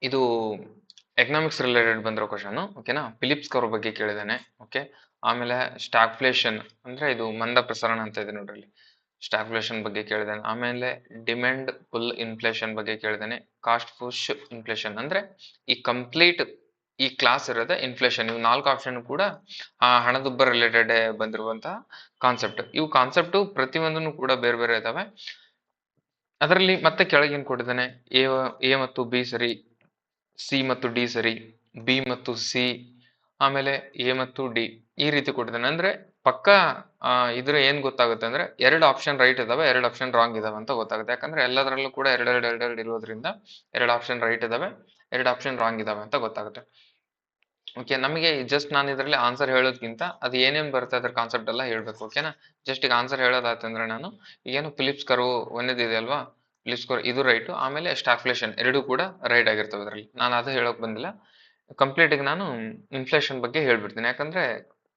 ಇದು economics related ಬಂದಿರೋ question. ಓಕೆನಾ. ಫಿಲಿಪ್ಸ್ ಕರ್ವ್ ಬಗ್ಗೆ ಕೇಳಿದಾನೆ. ಓಕೆ. ಆಮೇಲೆ ಸ್ಟಾಗ್ಫ್ಲೇಷನ್ ಅಂದ್ರೆ ಇದು ಮಂದ ಪ್ರಸರಣ ಅಂತ ಇದೆ ನೋಡ್ರಿ. ಸ್ಟಾಗ್ಫ್ಲೇಷನ್ ಬಗ್ಗೆ ಕೇಳಿದಾನೆ. ಆಮೇಲೆ ಡಿಮ್ಯಾಂಡ್ ಪುಲ್ ಇನ್ಫ್ಲೇಷನ್ ಬಗ್ಗೆ ಕೇಳಿದಾನೆ. ಕಾಸ್ಟ್ ಪುಷ್ ಇನ್ಫ್ಲೇಷನ್ ಅಂದ್ರೆ ಈ ಕಂಪ್ಲೀಟ್ ಈ ಕ್ಲಾಸ್ ಇರೋದೇ ಇನ್ಫ್ಲೇಷನ್. ಇವು 4 ಆಪ್ಷನ್ ಕೂಡ ಹಣದುಬ್ಬರ ರಿಲೇಟೆಡ್ ಬಂದಿರುವಂತಹ ಕಾನ್ಸೆಪ್ಟ್. ಇವು ಕಾನ್ಸೆಪ್ಟ್ ಪ್ರತಿಯೊಂದನ್ನು ಕೂಡ ಬೇರೆ ಬೇರೆ ಇದಾವೆ. ಅದರಲ್ಲಿ ಮತ್ತೆ ಕೆಳಗೇನು ಕೊಟ್ಟಿದ್ದಾನೆ, ಎ ಮತ್ತು ಬಿ ಸರಿ, ಸಿ ಮತ್ತು ಡಿ ಸರಿ, ಬಿ ಮತ್ತು ಸಿ, ಆಮೇಲೆ ಎ ಮತ್ತು ಡಿ ಈ ರೀತಿ ಕೊಟ್ಟಿದ್ದಾನೆ. ಅಂದ್ರೆ ಪಕ್ಕ ಇದ್ರ ಏನ್ ಗೊತ್ತಾಗುತ್ತೆ ಅಂದ್ರೆ 2 ಆಪ್ಷನ್ ರೈಟ್ ಇದಾವೆ, 2 ಆಪ್ಷನ್ ರಾಂಗ್ ಇದಾವೆ ಅಂತ ಗೊತ್ತಾಗುತ್ತೆ. ಯಾಕಂದ್ರೆ ಎಲ್ಲದರಲ್ಲೂ ಕೂಡ ಎರಡು ಇರೋದ್ರಿಂದ 2 ಆಪ್ಷನ್ ರೈಟ್ ಇದಾವೆ, 2 ಆಪ್ಷನ್ ರಾಂಗ್ ಇದಾವೆ ಅಂತ ಗೊತ್ತಾಗುತ್ತೆ. ಓಕೆ. ನಮಗೆ ಜಸ್ಟ್ ನಾನು ಇದರಲ್ಲಿ ಆನ್ಸರ್ ಹೇಳೋದ್ಕಿಂತ ಅದು ಏನೇನ್ ಬರುತ್ತೆ ಅದ್ರ ಕಾನ್ಸೆಪ್ಟ್ ಎಲ್ಲ ಹೇಳ್ಬೇಕು. ಓಕೆನಾ. ಜಸ್ಟ್ ಈಗ ಆನ್ಸರ್ ಹೇಳೋದಾತಂದ್ರೆ ನಾನು ಈಗೇನು ಫಿಲಿಪ್ಸ್ ಕರ್ವ್ ಒಂದೇದಿದೆ ಅಲ್ವಾ, ಫಿಲಿಪ್ಸ್ ಕರ್ವ್ ಇದು ರೈಟ್, ಆಮೇಲೆ ಸ್ಟಾಗ್ಫ್ಲೇಷನ್ ಎರಡೂ ಕೂಡ ರೈಟ್ ಆಗಿರ್ತವೆ ಇದರಲ್ಲಿ. ನಾನು ಅದು ಹೇಳೋಕ್ ಬಂದಿಲ್ಲ. ಕಂಪ್ಲೀಟ್ ಆಗಿ ನಾನು ಇನ್ಫ್ಲೇಷನ್ ಬಗ್ಗೆ ಹೇಳ್ಬಿಡ್ತೀನಿ, ಯಾಕಂದ್ರೆ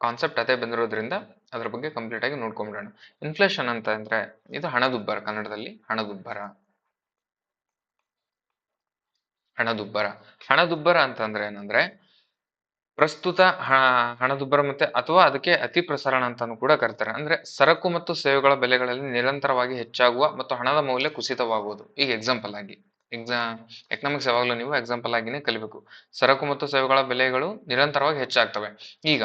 ಕಾನ್ಸೆಪ್ಟ್ ಅದೇ ಬಂದಿರೋದ್ರಿಂದ ಅದ್ರ ಬಗ್ಗೆ ಕಂಪ್ಲೀಟ್ ಆಗಿ ನೋಡ್ಕೊಂಡ್ಬಿಡೋಣ. ಇನ್ಫ್ಲೇಷನ್ ಅಂತ ಅಂದ್ರೆ ಇದು ಹಣದುಬ್ಬರ, ಕನ್ನಡದಲ್ಲಿ ಹಣದುಬ್ಬರ. ಹಣದುಬ್ಬರ ಹಣದುಬ್ಬರ ಅಂತಂದ್ರೆ ಏನಂದ್ರೆ ಪ್ರಸ್ತುತ ಹಣದುಬ್ಬರ ಮತ್ತೆ ಅಥವಾ ಅದಕ್ಕೆ ಅತಿ ಪ್ರಸರಣ ಅಂತಾನು ಕೂಡ ಕರೀತಾರೆ. ಅಂದ್ರೆ ಸರಕು ಮತ್ತು ಸೇವೆಗಳ ಬೆಲೆಗಳಲ್ಲಿ ನಿರಂತರವಾಗಿ ಹೆಚ್ಚಾಗುವ ಮತ್ತು ಹಣದ ಮೌಲ್ಯ ಕುಸಿತವಾಗುವುದು. ಈಗ ಎಕ್ಸಾಂಪಲ್ ಆಗಿ ಎಕನಾಮಿಕ್ಸ್ ಯಾವಾಗಲೂ ನೀವು ಎಕ್ಸಾಂಪಲ್ ಆಗಿನೇ ಕಲಿಬೇಕು. ಸರಕು ಮತ್ತು ಸೇವೆಗಳ ಬೆಲೆಗಳು ನಿರಂತರವಾಗಿ ಹೆಚ್ಚಾಗ್ತವೆ. ಈಗ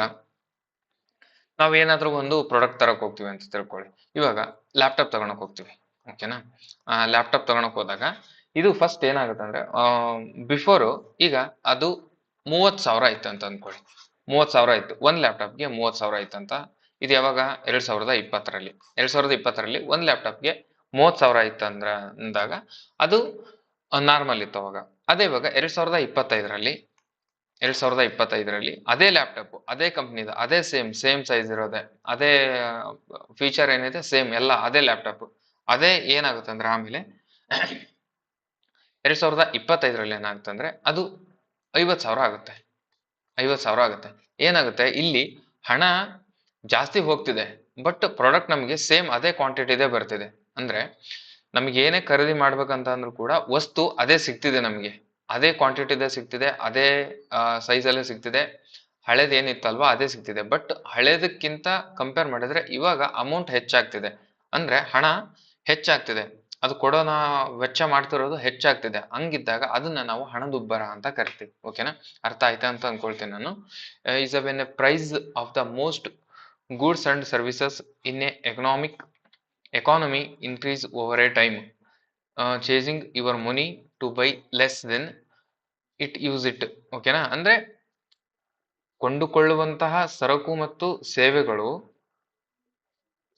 ನಾವೇನಾದ್ರೂ ಒಂದು ಪ್ರಾಡಕ್ಟ್ ತರಕ್ ಹೋಗ್ತೀವಿ ಅಂತ ತಿಳ್ಕೊಳ್ಳಿ. ಇವಾಗ ಲ್ಯಾಪ್ಟಾಪ್ ತಗೊಳಕ್ ಹೋಗ್ತೀವಿ. ಓಕೆನಾ. ಲ್ಯಾಪ್ಟಾಪ್ ತಗೊಳಕ್ ಹೋದಾಗ ಇದು ಫಸ್ಟ್ ಏನಾಗುತ್ತೆ ಅಂದ್ರೆ ಬಿಫೋರ್ ಈಗ ಅದು 30,000 ಆಯ್ತು ಅಂತ ಅನ್ಕೊಳ್ಳಿ. 30,000 ಆಯ್ತು ಒಂದ್ ಲ್ಯಾಪ್ಟಾಪ್ಗೆ, 30,000 ಆಯ್ತು ಅಂತ. ಇದು ಯಾವಾಗ 2020ರಲ್ಲಿ 2020ರಲ್ಲಿ ಒಂದ್ ಲ್ಯಾಪ್ಟಾಪ್ಗೆ 30,000 ಆಯ್ತು ಅಂದಾಗ ಅದು ನಾರ್ಮಲ್ ಇತ್ತು ಅವಾಗ. ಅದೇ ಇವಾಗ 2025ರಲ್ಲಿ ಅದೇ ಲ್ಯಾಪ್ಟಾಪ್, ಅದೇ ಕಂಪ್ನಿದ, ಅದೇ ಸೇಮ್ ಸೈಜ್ ಇರೋದೆ, ಅದೇ ಫೀಚರ್ ಏನಿದೆ ಸೇಮ್ ಎಲ್ಲ ಅದೇ ಲ್ಯಾಪ್ಟಾಪ್, ಅದೇ ಏನಾಗುತ್ತೆ ಅಂದ್ರೆ ಆಮೇಲೆ 2025ರಲ್ಲಿ ಏನಾಗುತ್ತೆ ಅಂದ್ರೆ ಅದು 50,000 ಆಗುತ್ತೆ. 50,000 ಆಗುತ್ತೆ. ಏನಾಗುತ್ತೆ ಇಲ್ಲಿ ಹಣ ಜಾಸ್ತಿ ಹೋಗ್ತಿದೆ, ಬಟ್ ಪ್ರಾಡಕ್ಟ್ ನಮಗೆ ಸೇಮ್ ಅದೇ ಕ್ವಾಂಟಿಟಿದೇ ಬರ್ತಿದೆ. ಅಂದ್ರೆ ನಮ್ಗೆ ಏನೇ ಖರೀದಿ ಮಾಡ್ಬೇಕಂತ ಅಂದ್ರೂ ಕೂಡ ವಸ್ತು ಅದೇ ಸಿಗ್ತಿದೆ, ನಮಗೆ ಅದೇ ಕ್ವಾಂಟಿಟಿದೇ ಸಿಗ್ತಿದೆ, ಅದೇ ಸೈಜಲ್ಲೇ ಸಿಗ್ತಿದೆ. ಹಳೇದು ಏನಿತ್ತಲ್ವಾ ಅದೇ ಸಿಗ್ತಿದೆ. ಬಟ್ ಹಳೇದಕ್ಕಿಂತ ಕಂಪೇರ್ ಮಾಡಿದ್ರೆ ಇವಾಗ ಅಮೌಂಟ್ ಹೆಚ್ಚಾಗ್ತಿದೆ, ಅಂದ್ರೆ ಹಣ ಹೆಚ್ಚಾಗ್ತಿದೆ, ಅದು ಕೊಡೋನ ವೆಚ್ಚ ಮಾಡ್ತಿರೋದು ಹೆಚ್ಚಾಗ್ತಿದೆ. ಹಂಗಿದ್ದಾಗ ಅದನ್ನ ನಾವು ಹಣದುಬ್ಬರ ಅಂತ ಕರಿತೀವಿ. ಓಕೆನಾ. ಅರ್ಥ ಆಯ್ತಾ ಅಂತ ಅನ್ಕೊಳ್ತೀನಿ ನಾನು. Is when a price of the most goods and services in a economy increase over a time, chasing your money to buy less than it use it. ಓಕೆನಾ. ಅಂದ್ರೆ ಕೊಂಡುಕೊಳ್ಳುವಂತಹ ಸರಕು ಮತ್ತು ಸೇವೆಗಳು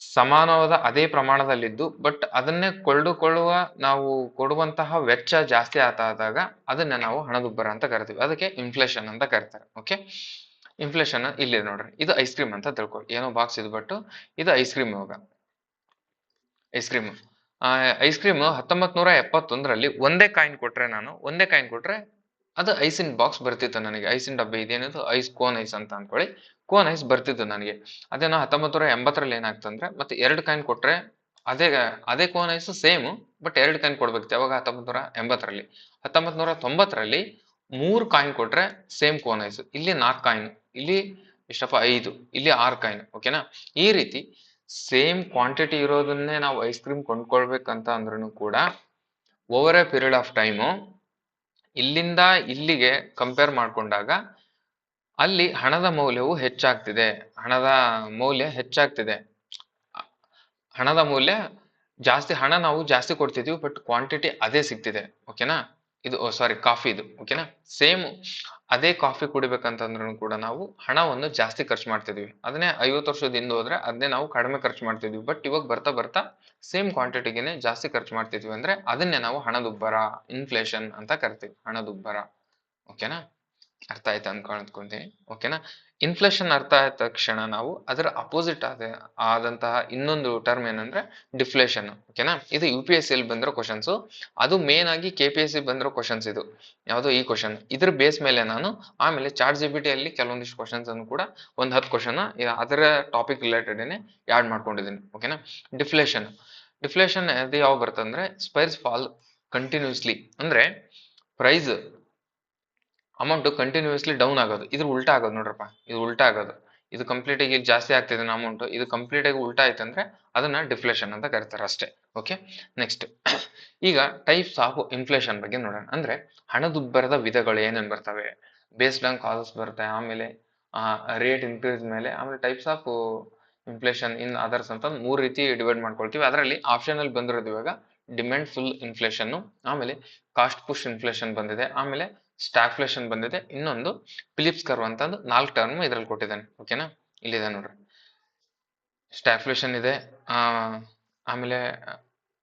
ಸಮಾನವಾದ ಅದೇ ಪ್ರಮಾಣದಲ್ಲಿದ್ದು, ಬಟ್ ಅದನ್ನೇ ಕೊಳ್ಳುವ ನಾವು ಕೊಡುವಂತಹ ವೆಚ್ಚ ಜಾಸ್ತಿ ಆದಾಗ ಅದನ್ನ ನಾವು ಹಣದುಬ್ಬರ ಅಂತ ಕರಿತೀವಿ. ಅದಕ್ಕೆ ಇನ್ಫ್ಲೇಷನ್ ಅಂತ ಕರಿತಾರೆ. ಓಕೆ. ಇನ್ಫ್ಲೇಷನ್ ಇಲ್ಲಿ ನೋಡ್ರಿ, ಇದು ಐಸ್ ಕ್ರೀಮ್ ಅಂತ ತಿಳ್ಕೊಳ್ಳಿ. ಏನೋ ಬಾಕ್ಸ್ ಇದು, ಬಟ್ ಇದು ಐಸ್ ಕ್ರೀಮ್. ಇವಾಗ ಐಸ್ ಕ್ರೀಮ್ 1971ರಲ್ಲಿ ಒಂದೇ ಕಾಯಿನ್ ಕೊಟ್ರೆ ಅದು ಐಸಿನ್ ಬಾಕ್ಸ್ ಬರ್ತಿತ್ತು ನನಗೆ. ಐಸಿನ್ ಡಬ್ಬಿ ಇದೇನಿದು ಐಸ್, ಕೋನ್ ಐಸ್ ಅಂತ ಅನ್ಕೊಳ್ಳಿ. ಕೋನ್ ಐಸ್ ಬರ್ತಿತ್ತು ನನಗೆ. ಅದೇನೋ 1980ರಲ್ಲಿ ಏನಾಗ್ತಂದ್ರೆ ಮತ್ತೆ 2 ಕಾಯಿನ್ ಕೊಟ್ರೆ ಅದೇ cone ice same, but 2 coin ಕೊಡ್ಬೇಕಿತ್ತು. ಯಾವಾಗ 1980ರಲ್ಲಿ. 1990ರಲ್ಲಿ 3 ಕಾಯಿನ್ ಕೊಟ್ರೆ ಸೇಮ್ ಕೋನ್ ಐಸ್. ಇಲ್ಲಿ 4 ಕಾಯಿನ್, ಇಲ್ಲಿ ಎಷ್ಟಪ್ಪ 5, ಇಲ್ಲಿ 6 ಕಾಯಿನ್. ಓಕೆನಾ. ಈ ರೀತಿ ಸೇಮ್ ಕ್ವಾಂಟಿಟಿ ಇರೋದನ್ನೇ ನಾವು ಐಸ್ ಕ್ರೀಮ್ ಕೊಂಡ್ಕೊಳ್ಬೇಕಂತ ಅಂದ್ರೂ ಕೂಡ over A period of time ಇಲ್ಲಿಂದ ಇಲ್ಲಿಗೆ ಕಂಪೇರ್ ಮಾಡ್ಕೊಂಡಾಗ ಅಲ್ಲಿ ಹಣದ ಮೌಲ್ಯವು ಹೆಚ್ಚಾಗ್ತಿದೆ. ಹಣದ ಮೌಲ್ಯ ಜಾಸ್ತಿ, ಹಣ ನಾವು ಜಾಸ್ತಿ ಕೊಡ್ತಿದೀವಿ, ಬಟ್ ಕ್ವಾಂಟಿಟಿ ಅದೇ ಸಿಗ್ತಿದೆ. ಓಕೆನಾ. ಇದು ಸಾರಿ ಕಾಫಿ ಇದು. ಓಕೆನಾ. ಸೇಮ್ ಅದೇ ಕಾಫಿ ಕುಡಿಬೇಕಂತಂದ್ರೂ ಕೂಡ ನಾವು ಹಣವನ್ನು ಜಾಸ್ತಿ ಖರ್ಚು ಮಾಡ್ತಿದೀವಿ. ಅದನ್ನೇ 50 ವರ್ಷದ ಹಿಂದೆ ಹೋದ್ರೆ ಅದನ್ನೇ ನಾವು ಕಡಿಮೆ ಖರ್ಚು ಮಾಡ್ತಿದ್ವಿ. ಬಟ್ ಇವಾಗ ಬರ್ತಾ ಬರ್ತಾ ಸೇಮ್ ಕ್ವಾಂಟಿಟಿಗೆನೆ ಜಾಸ್ತಿ ಖರ್ಚು ಮಾಡ್ತಿದ್ವಿ. ಅಂದ್ರೆ ಅದನ್ನೇ ನಾವು ಹಣದುಬ್ಬರ, ಇನ್ಫ್ಲೇಷನ್ ಅಂತ ಕರಿತೀವಿ. ಹಣದುಬ್ಬರ. ಓಕೆನಾ. ಅರ್ಥ ಆಯ್ತಾ ಅನ್ಕೊಂತೀನಿ. ಓಕೆನಾ. ಇನ್ಫ್ಲೇಷನ್ ಅರ್ಥ ಆದ ತಕ್ಷಣ ನಾವು ಅದರ ಅಪೋಸಿಟ್ ಆದಂತಹ ಇನ್ನೊಂದು ಟರ್ಮ್ ಏನಂದ್ರೆ ಡಿಫ್ಲೇಷನ್. ಓಕೆನಾ. ಇದು UPSC ಅಲ್ಲಿ ಬಂದಿರೋ ಕ್ವಶನ್ಸ್. ಅದು ಮೇನ್ ಆಗಿ KPSC ಬಂದಿರೋ ಕ್ವಶನ್ಸ್. ಇದು ಯಾವುದು ಈ ಕ್ವಶನ್, ಇದ್ರ ಬೇಸ್ ಮೇಲೆ ನಾನು ಆಮೇಲೆ ChatGPT ಅಲ್ಲಿ ಕೆಲವೊಂದಿಷ್ಟು ಕ್ವಶನ್ಸ್ ಅನ್ನು ಕೂಡ ಒಂದು 10 ಕ್ವಶನ್ ಅದರ ಟಾಪಿಕ್ ರಿಲೇಟೆಡ್ ಆಡ್ ಮಾಡ್ಕೊಂಡಿದ್ದೀನಿ. ಓಕೆನಾ. ಡಿಫ್ಲೇಷನ್ ಅದು ಯಾವ ಬರ್ತಂದ್ರೆ ಸ್ಪೈರ್ಸ್ ಫಾಲ್ ಕಂಟಿನ್ಯೂಸ್ಲಿ. ಅಂದ್ರೆ ಪ್ರೈಸ್ ಅಮೌಂಟ್ ಕಂಟಿನ್ಯೂಸ್ಲಿ ಡೌನ್ ಆಗೋದು. ಇದ್ರ ಉಲ್ಟಾ ಆಗೋದು ನೋಡ್ರಪ್ಪ, ಇದು ಉಲ್ಟಾ ಆಗೋದು. ಇದು ಕಂಪ್ಲೀಟ್ ಆಗಿ ಜಾಸ್ತಿ ಆಗ್ತಿದೆ ಅಮೌಂಟ್, ಇದು ಕಂಪ್ಲೀಟ್ ಆಗಿ ಉಲ್ಟಾ ಆಯ್ತಂದ್ರೆ ಅದನ್ನ ಡಿಫ್ಲೇಷನ್ ಅಂತ ಕರೀತಾರೆ ಅಷ್ಟೇ. ಓಕೆ, ನೆಕ್ಸ್ಟ್ ಈಗ ಟೈಪ್ಸ್ ಆಫ್ ಇನ್ಫ್ಲೇಷನ್ ಬಗ್ಗೆ ನೋಡೋಣ. ಅಂದ್ರೆ ಹಣದುಬ್ಬರದ ವಿಧಗಳು ಏನೇನು ಬರ್ತವೆ, ಬೇಸ್ಡ್ ಆನ್ ಕಾಸಸ್ ಬರುತ್ತೆ, ಆಮೇಲೆ ರೇಟ್ ಇನ್ಕ್ರೀಸ್ ಮೇಲೆ, ಆಮೇಲೆ types of inflation in others ಅಂತ ಮೂರು ರೀತಿ ಡಿವೈಡ್ ಮಾಡ್ಕೊಳ್ತೀವಿ. ಅದರಲ್ಲಿ ಆಪ್ಷನ್ ಅಲ್ಲಿ ಬಂದಿರೋದು ಇವಾಗ ಡಿಮ್ಯಾಂಡ್ ಫುಲ್ ಇನ್ಫ್ಲೇಷನ್, ಆಮೇಲೆ ಕಾಸ್ಟ್ ಪುಷ್ ಇನ್ಫ್ಲೇಷನ್ ಬಂದಿದೆ, ಆಮೇಲೆ ಸ್ಟಾಗ್ಫ್ಲೇಷನ್ ಬಂದಿದೆ, ಇನ್ನೊಂದು ಫಿಲಿಪ್ಸ್ ಕರ್ವ್ ಅಂತ ಒಂದು 4 ಟರ್ಮ್ ಇದ್ರಲ್ಲಿ ಕೊಟ್ಟಿದ್ದಾನೆ. ಓಕೆನಾ, ಇಲ್ಲಿದೆ ನೋಡ್ರಿ. ಸ್ಟಾಗ್ಫ್ಲೇಷನ್ ಇದೆ, ಆಮೇಲೆ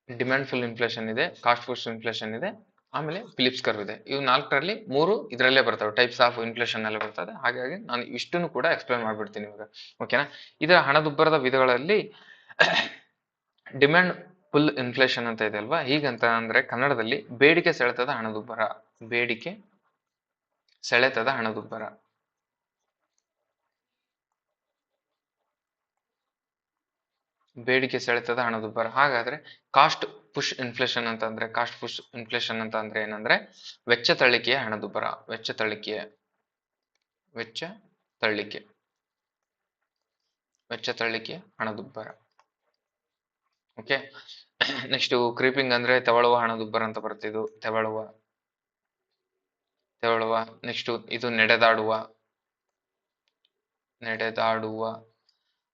ಡಿಮ್ಯಾಂಡ್ ಫುಲ್ ಇನ್ಫ್ಲೇಷನ್ ಇದೆ, ಕಾಸ್ಟ್ ಪುಷ್ ಇನ್ಫ್ಲೇಷನ್ ಇದೆ, ಆಮೇಲೆ ಫಿಲಿಪ್ಸ್ ಕರ್ವ್ ಇದೆ. ಇವು 4ರಲ್ಲಿ 3 ಇದರಲ್ಲೇ ಬರ್ತವೆ, ಟೈಪ್ಸ್ ಆಫ್ ಇನ್ಫ್ಲೇಷನ್ ಅಲ್ಲೇ ಬರ್ತದೆ. ಹಾಗಾಗಿ ನಾನು ಇಷ್ಟನ್ನು ಕೂಡ ಎಕ್ಸ್ಪ್ಲೇನ್ ಮಾಡ್ಬಿಡ್ತೀನಿ ಇವಾಗ. ಓಕೆನಾ, ಇದರ ಹಣದುಬ್ಬರದ ವಿಧಗಳಲ್ಲಿ ಡಿಮ್ಯಾಂಡ್ ಫುಲ್ ಇನ್ಫ್ಲೇಷನ್ ಅಂತ ಇದೆ ಅಲ್ವಾ, ಹೀಗಂತ ಅಂದ್ರೆ ಕನ್ನಡದಲ್ಲಿ ಬೇಡಿಕೆ ಸೆಳೆತದ ಹಣದುಬ್ಬರ. ಬೇಡಿಕೆ ಸೆಳೆತದ ಹಣದುಬ್ಬರ. ಬೇಡಿಕೆ ಸೆಳೆತದ ಹಣದುಬ್ಬರ. ಹಾಗಾದ್ರೆ ಕಾಸ್ಟ್ ಪುಷ್ ಇನ್ಫ್ಲೇಷನ್ ಅಂತ ಅಂದ್ರೆ, ಕಾಸ್ಟ್ ಪುಷ್ ಇನ್ಫ್ಲೇಷನ್ ಅಂತ ಅಂದ್ರೆ ಏನಂದ್ರೆ ವೆಚ್ಚ ತಳ್ಳಿಕೆಯ ಹಣದುಬ್ಬರ. ವೆಚ್ಚ ತಳ್ಳಿಕೆ ಹಣದುಬ್ಬರ. ಓಕೆ, ನೆಕ್ಸ್ಟ್ ಕ್ರೀಪಿಂಗ್ ಅಂದ್ರೆ ತೆವಳುವ ಹಣದುಬ್ಬರ ಅಂತ ಬರುತ್ತೆ. ಇದು ತೆವಳುವ. ನೆಕ್ಸ್ಟ್ ಇದು ನಡೆದಾಡುವ.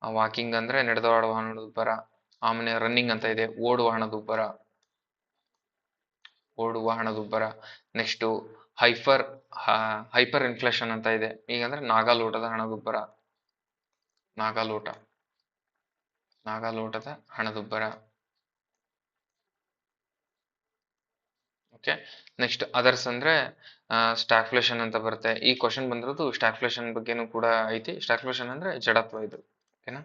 ವಾಕಿಂಗ್ ಅಂದ್ರೆ ನಡೆದಾಡುವ ಹಣದುಬ್ಬರ. ಆಮೇಲೆ ರನ್ನಿಂಗ್ ಅಂತ ಇದೆ, ಓಡುವ ಹಣದುಬ್ಬರ. ನೆಕ್ಸ್ಟ್ ಹೈಪರ್ ಇನ್ಫ್ಲೇಷನ್ ಅಂತ ಇದೆ, ಈಗಂದ್ರೆ ನಾಗಾಲೋಟದ ಹಣದುಬ್ಬರ. ಓಕೆ, ನೆಕ್ಸ್ಟ್ ಅದರ್ಸ್ ಅಂದ್ರೆ ಸ್ಟಾಗ್ಫ್ಲೇಷನ್ ಅಂತ ಬರುತ್ತೆ. ಈ ಕ್ವಶನ್ ಬಂದಿರೋದು ಸ್ಟಾಗ್ಫ್ಲೇಷನ್ ಬಗ್ಗೆನೂ ಕೂಡ ಐತಿ. ಸ್ಟಾಗ್ಫ್ಲೇಷನ್ ಅಂದ್ರೆ ಜಡತ್ವ ಇದು. ಓಕೆನಾ,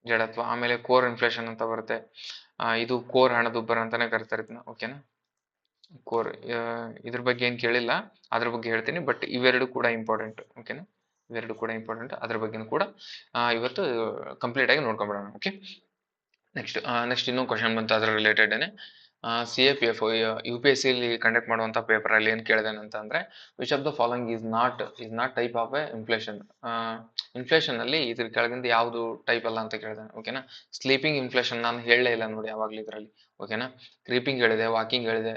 ಜಡತ್ವ. ಆಮೇಲೆ ಕೋರ್ ಇನ್ಫ್ಲೇಷನ್ ಅಂತ ಬರುತ್ತೆ. ಇದು ಕೋರ್ ಹಣದುಬ್ಬರ ಅಂತಾನೆ ಕರಿತಾರೆ ಇದನ್ನ. ಓಕೆನಾ, ಕೋರ್. ಇದ್ರ ಬಗ್ಗೆ ಏನ್ ಕೇಳಿಲ್ಲ, ಅದ್ರ ಬಗ್ಗೆ ಹೇಳ್ತೀನಿ. ಬಟ್ ಇವೆರಡು ಕೂಡ ಇಂಪಾರ್ಟೆಂಟ್. ಓಕೆನಾ, ಇವೆರಡು ಕೂಡ ಇಂಪಾರ್ಟೆಂಟ್. ಅದ್ರ ಬಗ್ಗೆನೂ ಕೂಡ ಇವತ್ತು ಕಂಪ್ಲೀಟ್ ಆಗಿ ನೋಡ್ಕೊಂಡ್ಬಿಡೋಣ. ಓಕೆ, ನೆಕ್ಸ್ಟ್ ಇನ್ನೊಂದು ಕ್ವಶನ್ ಬಂತು ಅದ್ರ ರಿಲೇಟೆಡ್. CAPF UPSC ಅಲ್ಲಿ ಕಂಡಕ್ಟ್ ಮಾಡುವಂತ ಪೇಪರ್ ಅಲ್ಲಿ ಏನ್ ಕೇಳಿದಾನೆ ಅಂತ ಅಂದ್ರೆ, which of the following is not type of inflation. Inflation ಅಲ್ಲಿ ಇದ್ರ ಕೆಳಗಿಂದ ಯಾವ್ದು ಟೈಪ್ ಅಲ್ಲ ಅಂತ ಕೇಳಿದಾನೆ. ಓಕೆನಾ, ಸ್ಲೀಪಿಂಗ್ ಇನ್ಫ್ಲೇಷನ್ ನಾನು ಹೇಳಲೇ ಇಲ್ಲ ನೋಡಿ ಯಾವಾಗ್ಲೂ ಇದ್ರಲ್ಲಿ. ಓಕೆನಾ, ಕ್ರೀಪಿಂಗ್ ಹೇಳಿದೆ, ವಾಕಿಂಗ್ ಹೇಳಿದೆ,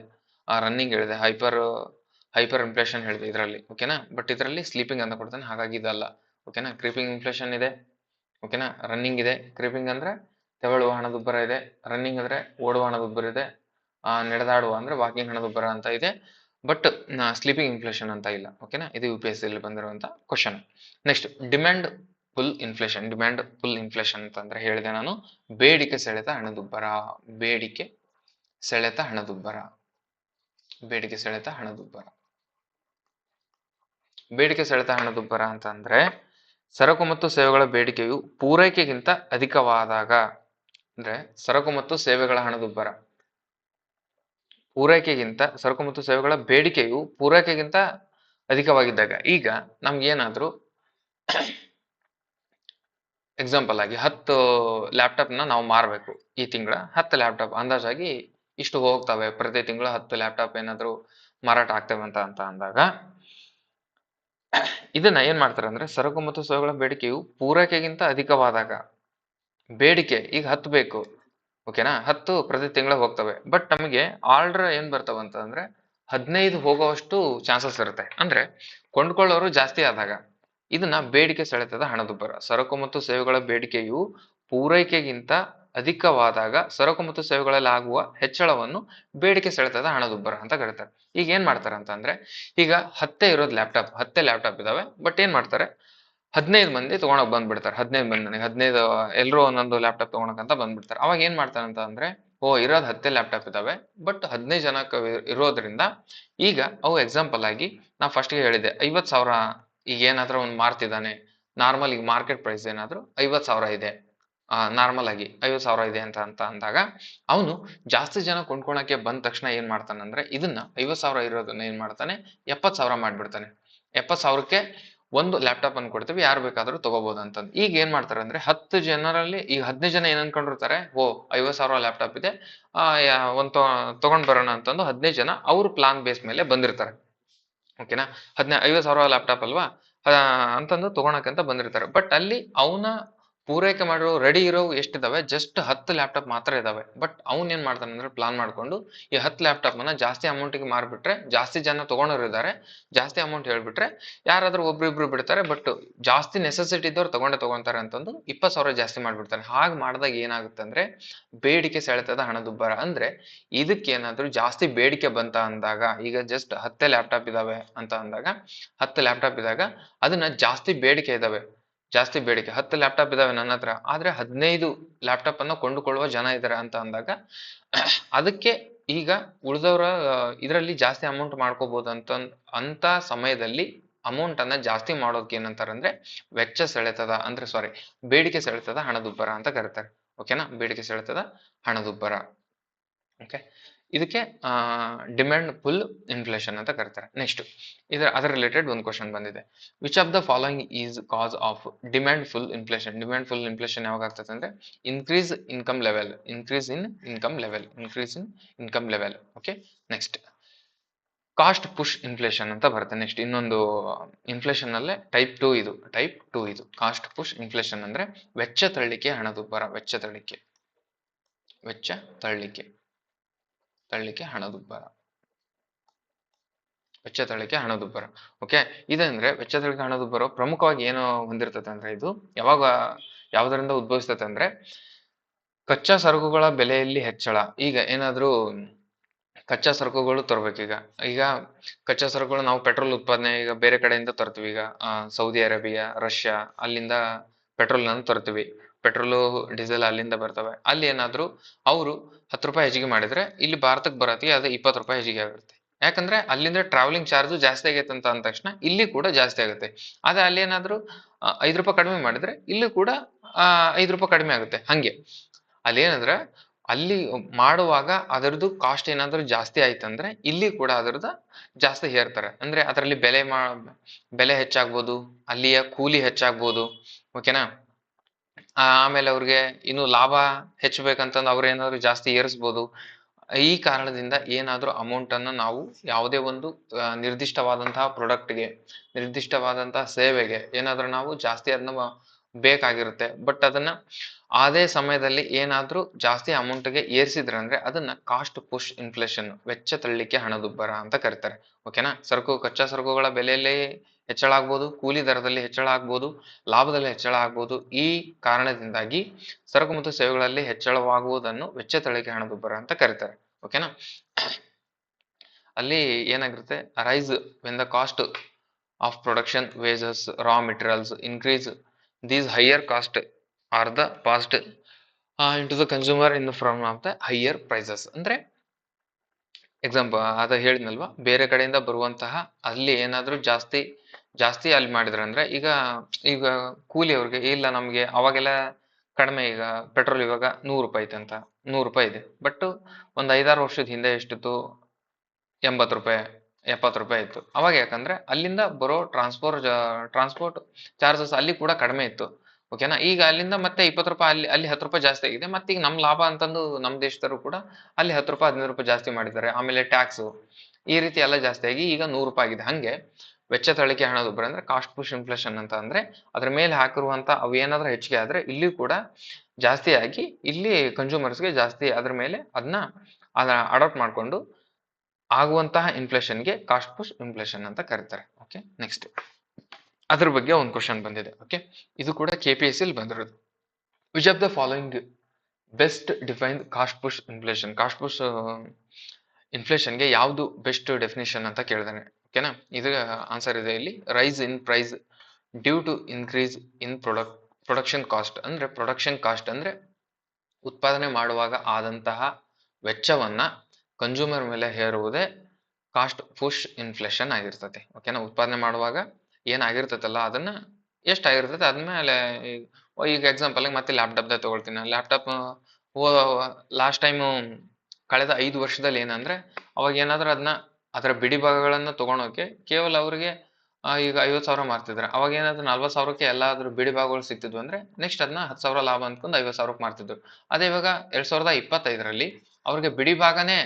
ರನ್ನಿಂಗ್ ಹೇಳಿದೆ, ಹೈಪರ್ ಇನ್ಫ್ಲೇಷನ್ ಹೇಳಿದೆ ಇದರಲ್ಲಿ. ಓಕೆನಾ, ಬಟ್ ಇದರಲ್ಲಿ ಸ್ಲೀಪಿಂಗ್ ಅಂತ ಕೊಡ್ತಾನೆ, ಹಾಗಾಗಿ ಇದಲ್ಲ. ಓಕೆನಾ, ಕ್ರೀಪಿಂಗ್ ಇನ್ಫ್ಲೇಷನ್ ಇದೆ. ಓಕೆನಾ, ರನ್ನಿಂಗ್ ಇದೆ. ಕ್ರೀಪಿಂಗ್ ಅಂದ್ರೆ ತೆವಳುವ ಹಣದುಬ್ಬರ ಇದೆ, ರನ್ನಿಂಗ್ ಅಂದ್ರೆ ಓಡುವ ಹಣದುಬ್ಬರ ಇದೆ, ನಡೆದಾಡುವ ಅಂದ್ರೆ ವಾಕಿಂಗ್ ಹಣದುಬ್ಬರ ಅಂತ ಇದೆ. ಬಟ್ ಸ್ಲೀಪಿಂಗ್ ಇನ್ಫ್ಲೇಷನ್ ಅಂತ ಇಲ್ಲ. ಓಕೆನಾ, ಇದು UPSC ಅಲ್ಲಿ ಬಂದಿರುವಂತ question. Next demand pull inflation ಅಂತ ಅಂದ್ರೆ ಹೇಳಿದೆ ನಾನು, ಬೇಡಿಕೆ ಸೆಳೆತ ಹಣದುಬ್ಬರ. ಬೇಡಿಕೆ ಸೆಳೆತ ಹಣದುಬ್ಬರ ಅಂತಂದ್ರೆ ಸರಕು ಮತ್ತು ಸೇವೆಗಳ ಬೇಡಿಕೆಯು ಪೂರೈಕೆಗಿಂತ ಅಧಿಕವಾದಾಗ, ಅಂದ್ರೆ ಸರಕು ಮತ್ತು ಸೇವೆಗಳ ಹಣದುಬ್ಬರ ಸರಕು ಮತ್ತು ಸೇವೆಗಳ ಬೇಡಿಕೆಯು ಪೂರೈಕೆಗಿಂತ ಅಧಿಕವಾಗಿದ್ದಾಗ. ಈಗ ನಮ್ಗೆ ಏನಾದ್ರು ಎಕ್ಸಾಂಪಲ್ ಆಗಿ 10 ಲ್ಯಾಪ್ಟಾಪ್ ನ ನಾವು ಮಾರಬೇಕು. ಈ ತಿಂಗಳ 10 ಲ್ಯಾಪ್ಟಾಪ್ ಅಂದಾಜಾಗಿ ಇಷ್ಟು ಹೋಗ್ತವೆ, ಪ್ರತಿ ತಿಂಗಳು 10 ಲ್ಯಾಪ್ಟಾಪ್ ಏನಾದ್ರು ಮಾರಾಟ ಆಗ್ತವೆ ಅಂತ ಅಂದಾಗ ಇದನ್ನ ಏನ್ ಮಾಡ್ತಾರೆ ಅಂದ್ರೆ, ಸರಕು ಮತ್ತು ಸೇವೆಗಳ ಬೇಡಿಕೆಯು ಪೂರೈಕೆಗಿಂತ ಅಧಿಕವಾದಾಗ, ಬೇಡಿಕೆ ಈಗ 10 ಬೇಕು. ಓಕೆನಾ, 10 ಪ್ರತಿ ತಿಂಗಳ ಹೋಗ್ತವೆ. ಬಟ್ ನಮಗೆ ಆರ್ಡರ್ ಏನ್ ಬರ್ತಾವ ಅಂತ ಅಂದ್ರೆ 15 ಹೋಗುವಷ್ಟು ಚಾನ್ಸಸ್ ಇರುತ್ತೆ. ಅಂದ್ರೆ ಕೊಂಡ್ಕೊಳ್ಳೋರು ಜಾಸ್ತಿ ಆದಾಗ ಇದನ್ನ ಬೇಡಿಕೆ ಸೆಳೆತದ ಹಣದುಬ್ಬರ. ಸರಕು ಮತ್ತು ಸೇವೆಗಳ ಬೇಡಿಕೆಯು ಪೂರೈಕೆಗಿಂತ ಅಧಿಕವಾದಾಗ ಸರಕು ಮತ್ತು ಸೇವೆಗಳಲ್ಲಿ ಆಗುವ ಹೆಚ್ಚಳವನ್ನು ಬೇಡಿಕೆ ಸೆಳೆತದ ಹಣದುಬ್ಬರ ಅಂತ ಕರೀತಾರೆ. ಈಗ ಏನ್ ಮಾಡ್ತಾರೆ ಅಂತ ಅಂದ್ರೆ, ಈಗ 10 ಇರೋದು ಹತ್ತೇ ಲ್ಯಾಪ್ಟಾಪ್ ಇದಾವೆ. ಬಟ್ ಏನ್ ಮಾಡ್ತಾರೆ, 15 ಮಂದಿ ತಗೊಳಕ್ ಬಂದ್ಬಿಡ್ತಾರೆ. 15 ಎಲ್ಲರೂ ಒಂದೊಂದು ಲ್ಯಾಪ್ಟಾಪ್ ತಗೊಳಕ್ ಅಂತ ಬಂದ್ಬಿಡ್ತಾರೆ. ಅವಾಗ ಏನ್ ಮಾಡ್ತಾರೆ ಅಂತ ಅಂದ್ರೆ, ಇರೋದು 10 ಲ್ಯಾಪ್ಟಾಪ್ ಇದಾವೆ, ಬಟ್ 15 ಜನಕ್ಕೆ ಇರೋದ್ರಿಂದ ಈಗ ಅವು ಎಕ್ಸಾಂಪಲ್ ಆಗಿ ನಾ ಫಸ್ಟ್ ಗೆ ಹೇಳಿದೆ 50,000. ಈಗ ಏನಾದ್ರೂ ಒಂದು ಮಾರ್ತಿದ್ದಾನೆ, ನಾರ್ಮಲ್ ಈಗ ಮಾರ್ಕೆಟ್ ಪ್ರೈಸ್ ಏನಾದ್ರು 50,000 ಇದೆ, ನಾರ್ಮಲ್ ಆಗಿ 50,000 ಇದೆ ಅಂತ ಅಂದಾಗ ಅವನು ಜಾಸ್ತಿ ಜನ ಕೊಂಡ್ಕೊಳಕ್ಕೆ ಬಂದ ತಕ್ಷಣ ಏನ್ ಮಾಡ್ತಾನೆ ಅಂದ್ರೆ, ಇದನ್ನ 50,000 ಇರೋದನ್ನ ಏನ್ ಮಾಡ್ತಾನೆ, 70,000 ಮಾಡ್ಬಿಡ್ತಾನೆ. 70,000ಕ್ಕೆ ಒಂದು ಲ್ಯಾಪ್ಟಾಪ್ ಅನ್ನು ಕೊಡ್ತೀವಿ, ಯಾರು ಬೇಕಾದ್ರೂ ತಗೋಬಹುದು ಅಂತ. ಈಗ ಏನ್ ಮಾಡ್ತಾರೆ ಅಂದ್ರೆ, 10 ಜನರಲ್ಲಿ ಈಗ 15 ಜನ ಏನ್ ಅನ್ಕೊಂಡಿರ್ತಾರೆ, 50,000 ಲ್ಯಾಪ್ಟಾಪ್ ಇದೆ, ಒಂದ್ ತಗೊಂಡ್ ಬರೋಣ ಅಂತಂದು 15 ಜನ ಅವ್ರ ಪ್ಲಾನ್ ಬೇಸ್ ಮೇಲೆ ಬಂದಿರ್ತಾರೆ. ಓಕೆನಾ. 50,000 ಲ್ಯಾಪ್ಟಾಪ್ ಅಲ್ವಾ, ಅಂತಂದು ತಗೊಳಕಂತ ಬಂದಿರ್ತಾರೆ. ಬಟ್ ಅಲ್ಲಿ ಅವನ ಪೂರೈಕೆ ಮಾಡಿರೋ ರೆಡಿ ಇರೋ ಎಷ್ಟಿದಾವೆ, ಜಸ್ಟ್ 10 ಲ್ಯಾಪ್ಟಾಪ್ ಮಾತ್ರ ಇದಾವೆ. ಬಟ್ ಅವ್ನ್ ಏನ್ ಮಾಡ್ತಾನೆ ಅಂದ್ರೆ ಪ್ಲಾನ್ ಮಾಡ್ಕೊಂಡು ಈ 10 ಲ್ಯಾಪ್ಟಾಪ್ ಅನ್ನ ಜಾಸ್ತಿ ಅಮೌಂಟ್ಗೆ ಮಾರ್ಬಿಟ್ರೆ, ಜಾಸ್ತಿ ಜನ ತಗೊಂಡವ್ರು ಇದ್ದಾರೆ, ಜಾಸ್ತಿ ಅಮೌಂಟ್ ಹೇಳ್ಬಿಟ್ರೆ ಯಾರಾದ್ರೂ ಒಬ್ರು ಬಿಡ್ತಾರೆ. ಬಟ್ ಜಾಸ್ತಿ ನೆಸೆಸಿಟಿ ಇದ್ದವ್ರು ತಗೊಂತಾರೆ ಅಂತಂದು 20,000 ಜಾಸ್ತಿ ಮಾಡ್ಬಿಡ್ತಾನೆ. ಹಾಗೆ ಮಾಡಿದಾಗ ಏನಾಗುತ್ತೆ ಅಂದ್ರೆ ಬೇಡಿಕೆ ಸೆಳೆತದ ಹಣದುಬ್ಬರ. ಅಂದ್ರೆ ಇದಕ್ಕೇನಾದ್ರೂ ಜಾಸ್ತಿ ಬೇಡಿಕೆ ಬಂತ ಅಂದಾಗ, ಈಗ ಜಸ್ಟ್ 10 ಲ್ಯಾಪ್ಟಾಪ್ ಇದಾವೆ ಅಂತ ಅಂದಾಗ, 10 ಲ್ಯಾಪ್ಟಾಪ್ ಇದ್ದಾಗ ಅದನ್ನ ಜಾಸ್ತಿ ಬೇಡಿಕೆ ಇದಾವೆ, ಜಾಸ್ತಿ ಬೇಡಿಕೆ 10 ಲ್ಯಾಪ್ಟಾಪ್ ಇದಾವೆ ನನ್ನ ಹತ್ರ, ಆದ್ರೆ 15 ಲ್ಯಾಪ್ಟಾಪ್ ಅನ್ನ ಕೊಂಡುಕೊಳ್ಳುವ ಜನ ಇದ್ದಾರೆ ಅಂತ ಅಂದಾಗ ಅದಕ್ಕೆ ಈಗ ಉಳಿದವರ ಇದರಲ್ಲಿ ಜಾಸ್ತಿ ಅಮೌಂಟ್ ಮಾಡ್ಕೋಬಹುದು ಅಂತ ಸಮಯದಲ್ಲಿ ಅಮೌಂಟ್ ಅನ್ನ ಜಾಸ್ತಿ ಮಾಡೋಕೆ ಏನಂತಾರೆ ಅಂದ್ರೆ ವೆಚ್ಚ ಸೆಳೆತದ, ಅಂದ್ರೆ ಸಾರಿ, ಬೇಡಿಕೆ ಸೆಳೆತದ ಹಣದುಬ್ಬರ ಅಂತ ಕರೀತಾರೆ. ಓಕೆನಾ, ಬೇಡಿಕೆ ಸೆಳೆತದ ಹಣದುಬ್ಬರ. ಓಕೆ, ಇದಕ್ಕೆ ಡಿಮ್ಯಾಂಡ್ ಫುಲ್ ಇನ್ಫ್ಲೇಷನ್ ಅಂತ ಕರೀತಾರೆ. ನೆಕ್ಸ್ಟ್ ಅದರ ರಿಲೇಟೆಡ್ ಒಂದು ಕ್ವಶನ್ ಬಂದಿದೆ. Which of the following is cause of demand pull inflation? Demand pull inflation ಯಾವಾಗ ಆಗ್ತದೆ ಅಂದ್ರೆ increase income level, increase in income level. Okay, next cost push inflation ಅಂತ ಬರುತ್ತೆ. ನೆಕ್ಸ್ಟ್ ಇನ್ನೊಂದು ಇನ್ಫ್ಲೇಷನ್ ಅಲ್ಲೇ ಟೈಪ್ 2 ಇದು ಕಾಸ್ಟ್ ಪುಷ್ ಇನ್ಫ್ಲೇಷನ್ ಅಂದ್ರೆ ವೆಚ್ಚ ತಳ್ಳಿಕೆ ಹಣದುಬ್ಬರ, ವೆಚ್ಚ ತಳ್ಳಿಕೆ ಹಣದುಬ್ಬರ. ಓಕೆ, ಇದಂದ್ರೆ ವೆಚ್ಚ ತಳ್ಳಿಕೆ ಹಣದುಬ್ಬರ ಪ್ರಮುಖವಾಗಿ ಏನು ಹೊಂದಿರ್ತದೆ ಅಂದ್ರೆ ಇದು ಯಾವುದರಿಂದ ಉದ್ಭವಿಸ್ತದೆ ಅಂದ್ರೆ ಕಚ್ಚಾ ಸರಕುಗಳ ಬೆಲೆಯಲ್ಲಿ ಹೆಚ್ಚಳ. ಈಗ ಏನಾದ್ರೂ ಕಚ್ಚಾ ಸರಕುಗಳು ತರಬೇಕೀಗ, ಈಗ ಕಚ್ಚಾ ಸರಕುಗಳು ನಾವು ಪೆಟ್ರೋಲ್ ಉತ್ಪಾದನೆ ಈಗ ಬೇರೆ ಕಡೆಯಿಂದ ತರ್ತೀವಿ. ಈಗ ಸೌದಿ ಅರೇಬಿಯಾ, ರಷ್ಯಾ, ಅಲ್ಲಿಂದ ಪೆಟ್ರೋಲ್ ಅನ್ನು ತರ್ತೀವಿ. ಪೆಟ್ರೋಲು ಡೀಸೆಲ್ ಅಲ್ಲಿಂದ ಬರ್ತವೆ. ಅಲ್ಲಿ ಏನಾದ್ರು ಅವರು 10 ರೂಪಾಯಿ ಹೆಚ್ಚಿಗೆ ಮಾಡಿದ್ರೆ ಇಲ್ಲಿ ಭಾರತಕ್ಕೆ ಬರತ್ತಿಗೆ ಅದು 20 ರೂಪಾಯಿ ಹೆಚ್ಚಿಗೆ ಆಗುತ್ತೆ. ಯಾಕಂದ್ರೆ ಅಲ್ಲಿಂದ ಟ್ರಾವೆಲಿಂಗ್ ಚಾರ್ಜ್ ಜಾಸ್ತಿ ಆಗೈತೆ ಅಂತ ಅಂದ ತಕ್ಷಣ ಇಲ್ಲಿ ಕೂಡ ಜಾಸ್ತಿ ಆಗುತ್ತೆ. ಆದ್ರೆ ಅಲ್ಲಿ ಏನಾದ್ರು 5 ರೂಪಾಯಿ ಕಡಿಮೆ ಮಾಡಿದ್ರೆ ಇಲ್ಲಿ ಕೂಡ 5 ರೂಪಾಯಿ ಕಡಿಮೆ ಆಗುತ್ತೆ. ಹಂಗೆ ಅಲ್ಲಿ ಏನಂದ್ರೆ ಅಲ್ಲಿ ಮಾಡುವಾಗ ಅದರದ್ದು ಕಾಸ್ಟ್ ಏನಾದ್ರು ಜಾಸ್ತಿ ಆಯ್ತಂದ್ರೆ ಇಲ್ಲಿ ಕೂಡ ಅದರದ್ದು ಜಾಸ್ತಿ ಹೇರ್ತಾರೆ. ಅಂದ್ರೆ ಅದರಲ್ಲಿ ಬೆಲೆ ಹೆಚ್ಚಾಗ್ಬೋದು, ಅಲ್ಲಿಯ ಕೂಲಿ ಹೆಚ್ಚಾಗ್ಬೋದು. ಓಕೆನಾ, ಆಮೇಲೆ ಅವ್ರಿಗೆ ಇನ್ನು ಲಾಭ ಹೆಚ್ಚಬೇಕಂತಂದು ಅವ್ರು ಏನಾದ್ರು ಜಾಸ್ತಿ ಏರಿಸ್ಬೋದು. ಈ ಕಾರಣದಿಂದ ಏನಾದ್ರೂ ಅಮೌಂಟ್ ಅನ್ನ ನಾವು ಯಾವುದೇ ಒಂದು ನಿರ್ದಿಷ್ಟವಾದಂತಹ ಪ್ರಾಡಕ್ಟ್ಗೆ, ನಿರ್ದಿಷ್ಟವಾದಂತಹ ಸೇವೆಗೆ ಏನಾದ್ರೂ ನಾವು ಜಾಸ್ತಿ ಅದನ್ನ ಬೇಕಾಗಿರುತ್ತೆ. ಬಟ್ ಅದನ್ನ ಅದೇ ಸಮಯದಲ್ಲಿ ಏನಾದ್ರೂ ಜಾಸ್ತಿ ಅಮೌಂಟ್ಗೆ ಏರಿಸಿದ್ರೆ ಅಂದ್ರೆ ಅದನ್ನ ಕಾಸ್ಟ್ ಪುಷ್ ಇನ್ಫ್ಲೇಷನ್, ವೆಚ್ಚ ತಳ್ಳಿಕೆ ಹಣದುಬ್ಬರ ಅಂತ ಕರೀತಾರೆ. ಓಕೆನಾ, ಕಚ್ಚಾ ಸರಕುಗಳ ಬೆಲೆಯಲ್ಲಿ ಹೆಚ್ಚಳ ಆಗ್ಬೋದು, ಕೂಲಿ ದರದಲ್ಲಿ ಹೆಚ್ಚಳ ಆಗ್ಬೋದು, ಲಾಭದಲ್ಲಿ ಹೆಚ್ಚಳ ಆಗ್ಬೋದು. ಈ ಕಾರಣದಿಂದಾಗಿ ಸರಕು ಮತ್ತು ಸೇವೆಗಳಲ್ಲಿ ಹೆಚ್ಚಳವಾಗುವುದನ್ನು ವೆಚ್ಚ ತಳ್ಳಿಕೆ ಹಣದುಬ್ಬರ ಅಂತ ಕರೀತಾರೆ. ಓಕೆನಾ, ಅಲ್ಲಿ ಏನಾಗಿರುತ್ತೆ, rise when the cost of production, wages, raw materials increase, these higher cost are the passed into the consumer in the form of the higher prices. ಅಂದ್ರೆ ಎಕ್ಸಾಂಪಲ್ ಅದ ಹೇಳಿದ್ನಲ್ವಾ, ಬೇರೆ ಕಡೆಯಿಂದ ಬರುವಂತಹ ಅಲ್ಲಿ ಏನಾದ್ರೂ ಜಾಸ್ತಿ ಅಲ್ಲಿ ಮಾಡಿದ್ರೆ ಅಂದ್ರೆ ಈಗ ಕೂಲಿ ಅವ್ರಿಗೆ ಇಲ್ಲ, ನಮ್ಗೆ ಅವಾಗೆಲ್ಲ ಕಡಿಮೆ, ಈಗ ಪೆಟ್ರೋಲ್ ಇವಾಗ 100 ರೂಪಾಯಿ ಐತೆ ಅಂತ 100 ರೂಪಾಯಿ ಇದೆ. ಬಟ್ ಒಂದ್ 5-6 ವರ್ಷದ ಹಿಂದೆ ಎಷ್ಟಿತ್ತು, 80 ರೂಪಾಯಿ 70 ರೂಪಾಯಿ ಇತ್ತು. ಅವಾಗ ಯಾಕಂದ್ರೆ ಅಲ್ಲಿಂದ ಬರೋ ಟ್ರಾನ್ಸ್ಪೋರ್ಟ್ ಚಾರ್ಜಸ್ ಅಲ್ಲಿ ಕೂಡ ಕಡಿಮೆ ಇತ್ತು. ಓಕೆನಾ, ಈಗ ಅಲ್ಲಿಂದ ಮತ್ತೆ 20 ರೂಪಾಯಿ, ಅಲ್ಲಿ 10 ರೂಪಾಯಿ ಜಾಸ್ತಿ ಆಗಿದೆ. ಮತ್ತೆ ಈಗ ನಮ್ ಲಾಭ ಅಂತಂದು ನಮ್ ದೇಶದವರು ಕೂಡ ಅಲ್ಲಿ 10 ರೂಪಾಯಿ 15 ರೂಪಾಯಿ ಜಾಸ್ತಿ ಮಾಡಿದ್ದಾರೆ. ಆಮೇಲೆ ಟ್ಯಾಕ್ಸ್ ಈ ರೀತಿ ಎಲ್ಲ ಜಾಸ್ತಿ ಆಗಿ ಈಗ 100 ರೂಪಾಯಿ ಆಗಿದೆ. ಹಂಗೆ ವೆಚ್ಚ ತಳಿಕೆ ಹಣದುಬ್ಬರ ಅಂದ್ರೆ ಕಾಸ್ಟ್ ಪುಷ್ ಇನ್ಫ್ಲೇಷನ್ ಅಂತ ಅಂದ್ರೆ ಅದ್ರ ಮೇಲೆ ಹಾಕಿರುವಂತ ಅವು ಏನಾದ್ರೂ ಹೆಚ್ಚಿಗೆ ಆದ್ರೆ ಇಲ್ಲಿ ಕೂಡ ಜಾಸ್ತಿ ಆಗಿ ಇಲ್ಲಿ ಕನ್ಸ್ಯೂಮರ್ಸ್ಗೆ ಜಾಸ್ತಿ ಅದ್ರ ಮೇಲೆ ಅದನ್ನ ಅಡಾಪ್ಟ್ ಮಾಡ್ಕೊಂಡು ಆಗುವಂತಹ ಇನ್ಫ್ಲೇಷನ್ಗೆ ಕಾಸ್ಟ್ ಪುಷ್ ಇನ್ಫ್ಲೇಷನ್ ಅಂತ ಕರೀತಾರೆ. ಓಕೆ, ನೆಕ್ಸ್ಟ್ ಅದ್ರ ಬಗ್ಗೆ ಒಂದು ಕ್ವಶನ್ ಬಂದಿದೆ. ಓಕೆ, ಇದು ಕೂಡ KPSC ಅಲ್ಲಿ ಬಂದಿರೋದು. Which of the following best define cost push inflation? Cost push ಇನ್ಫ್ಲೇಷನ್ಗೆ ಯಾವುದು ಬೆಸ್ಟ್ ಡೆಫಿನೇಷನ್ ಅಂತ ಕೇಳಿದಾನೆ. ಓಕೆನಾ, ಇದು ಆನ್ಸರ್ ಇದೆ ಇಲ್ಲಿ. Rise in price due to increase in production cost. ಅಂದ್ರೆ ಪ್ರೊಡಕ್ಷನ್ ಕಾಸ್ಟ್ ಅಂದ್ರೆ ಉತ್ಪಾದನೆ ಮಾಡುವಾಗ ಆದಂತಹ ವೆಚ್ಚವನ್ನ ಕನ್ಸ್ಯೂಮರ್ ಮೇಲೆ ಹೇರುವುದೇ ಕಾಸ್ಟ್ ಪುಷ್ ಇನ್ಫ್ಲೇಷನ್ ಆಗಿರ್ತದೆ. ಓಕೆನಾ, ಉತ್ಪಾದನೆ ಮಾಡುವಾಗ ಏನಾಗಿರ್ತದಲ್ಲ ಅದನ್ನ ಎಷ್ಟಾಗಿರ್ತದೆ ಆದ್ಮೇಲೆ, ಈಗ ಎಕ್ಸಾಂಪಲ್ ಮತ್ತೆ ಲ್ಯಾಪ್ಟಾಪ್ ತಗೊಳ್ತೀನಿ. ಲ್ಯಾಪ್ಟಾಪ್ ಲಾಸ್ಟ್ ಟೈಮ್ ಕಳೆದ 5 ವರ್ಷದಲ್ಲಿ ಏನಂದ್ರೆ ಅವಾಗ ಏನಾದ್ರೂ ಅದರ ಬಿಡಿ ಭಾಗಗಳನ್ನ ತಗೊಳೋಕೆ ಕೇವಲ ಅವ್ರಿಗೆ ಈಗ 50,000 ಮಾರ್ತಿದ್ರೆ, ಅವಾಗ ಏನಾದ್ರು 40,000ಕ್ಕೆ ಎಲ್ಲಾದ್ರೂ ಬಿಡಿ ಭಾಗಗಳು ಸಿಗ್ತಿದ್ವು ಅಂದ್ರೆ ನೆಕ್ಸ್ಟ್ ಅದನ್ನ 10,000 ಲಾಭ ಅಂದ್ಕೊಂಡು 50,000ಕ್ಕೆ ಮಾರ್ತಿದ್ರು. ಅದೇ ಇವಾಗ 2025ರಲ್ಲಿ ಅವ್ರಿಗೆ ಬಿಡಿ ಭಾಗನೇ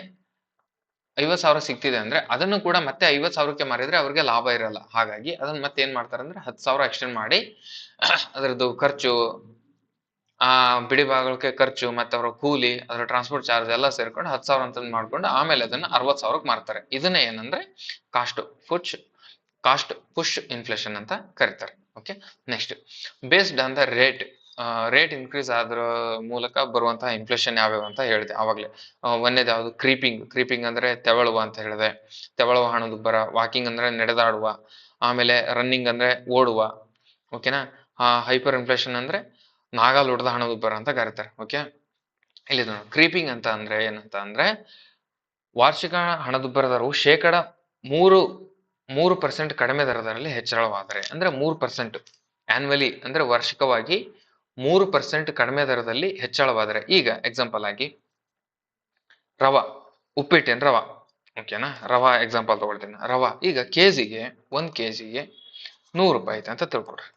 50,000 ಸಿಗ್ತಿದೆ ಅಂದ್ರೆ ಅದನ್ನು ಕೂಡ ಮತ್ತೆ 50,000ಕ್ಕೆ ಮಾರಿದ್ರೆ ಅವ್ರಿಗೆ ಲಾಭ ಇರಲ್ಲ. ಹಾಗಾಗಿ ಅದನ್ನ ಮತ್ತೆ ಏನ್ ಮಾಡ್ತಾರೆ ಅಂದ್ರೆ 10,000 ಎಕ್ಸ್ಟೆಂಡ್ ಮಾಡಿ ಅದರದ್ದು ಖರ್ಚು, ಬಿಡಿ ಭಾಗಕ್ಕೆ ಖರ್ಚು ಮತ್ತೆ ಅವರ ಕೂಲಿ, ಅದರ ಟ್ರಾನ್ಸ್ಪೋರ್ಟ್ ಚಾರ್ಜ್ ಎಲ್ಲ ಸೇರ್ಕೊಂಡು 10,000 ಅಂತ ಮಾಡ್ಕೊಂಡು ಆಮೇಲೆ ಅದನ್ನ 60,000ಕ್ಕೆ ಮಾರ್ತಾರೆ. ಇದನ್ನ ಏನಂದ್ರೆ ಕಾಸ್ಟ್ ಪುಶ್ ಪುಶ್ ಇನ್ಫ್ಲೇಷನ್ ಅಂತ ಕರೀತಾರೆ. Okay, next based on the rate increase ಆದ್ರ ಮೂಲಕ ಬರುವಂತಹ ಇನ್ಫ್ಲೇಷನ್ ಯಾವ್ಯಾವ ಅಂತ ಹೇಳಿದೆ ಆವಾಗಲೇ. ಒಂದೇದು ಯಾವುದು, ಕ್ರೀಪಿಂಗ್ ಅಂದ್ರೆ ತೆವಳುವ ಅಂತ ಹೇಳಿದೆ. ತೆವಳುವ ಹಣದುಬ್ಬರ. ವಾಕಿಂಗ್ ಅಂದ್ರೆ ನಡೆದಾಡುವ. ಆಮೇಲೆ ರನ್ನಿಂಗ್ ಅಂದ್ರೆ ಓಡುವ. ಓಕೆನಾ. ಹೈಪರ್ ಇನ್ಫ್ಲೇಷನ್ ಅಂದ್ರೆ ನಾಗಾಲೋಟದ ಹಣದುಬ್ಬರ ಅಂತ ಕರೀತಾರೆ. ಓಕೆ, ಇಲ್ಲಿ ಕ್ರೀಪಿಂಗ್ ಅಂತ ಅಂದ್ರೆ ಏನಂತ ಅಂದ್ರೆ ವಾರ್ಷಿಕ ಹಣದುಬ್ಬರ ದರವು ಶೇಕಡ 3% ಕಡಿಮೆ ದರದಲ್ಲಿ ಹೆಚ್ಚಳವಾದರೆ, ಅಂದ್ರೆ 3% ಆನ್ಯುವಲಿ ಅಂದ್ರೆ ವಾರ್ಷಿಕವಾಗಿ 3% ಕಡಿಮೆ ದರದಲ್ಲಿ ಹೆಚ್ಚಳವಾದರೆ. ಈಗ ಎಕ್ಸಾಂಪಲ್ ಆಗಿ ರವಾ, ಉಪ್ಪಿಟ್ಟಿನ ರವಾ. ಓಕೆನಾ, ರವಾ ಎಕ್ಸಾಂಪಲ್ ತಗೊಳ್ತೀನಿ. ರವಾ ಈಗ ಕೆಜಿಗೆ 1 kgಗೆ 100 ರೂಪಾಯಿ ಐತೆ ಅಂತ ತಿಳ್ಕೊಡ್ರಿ.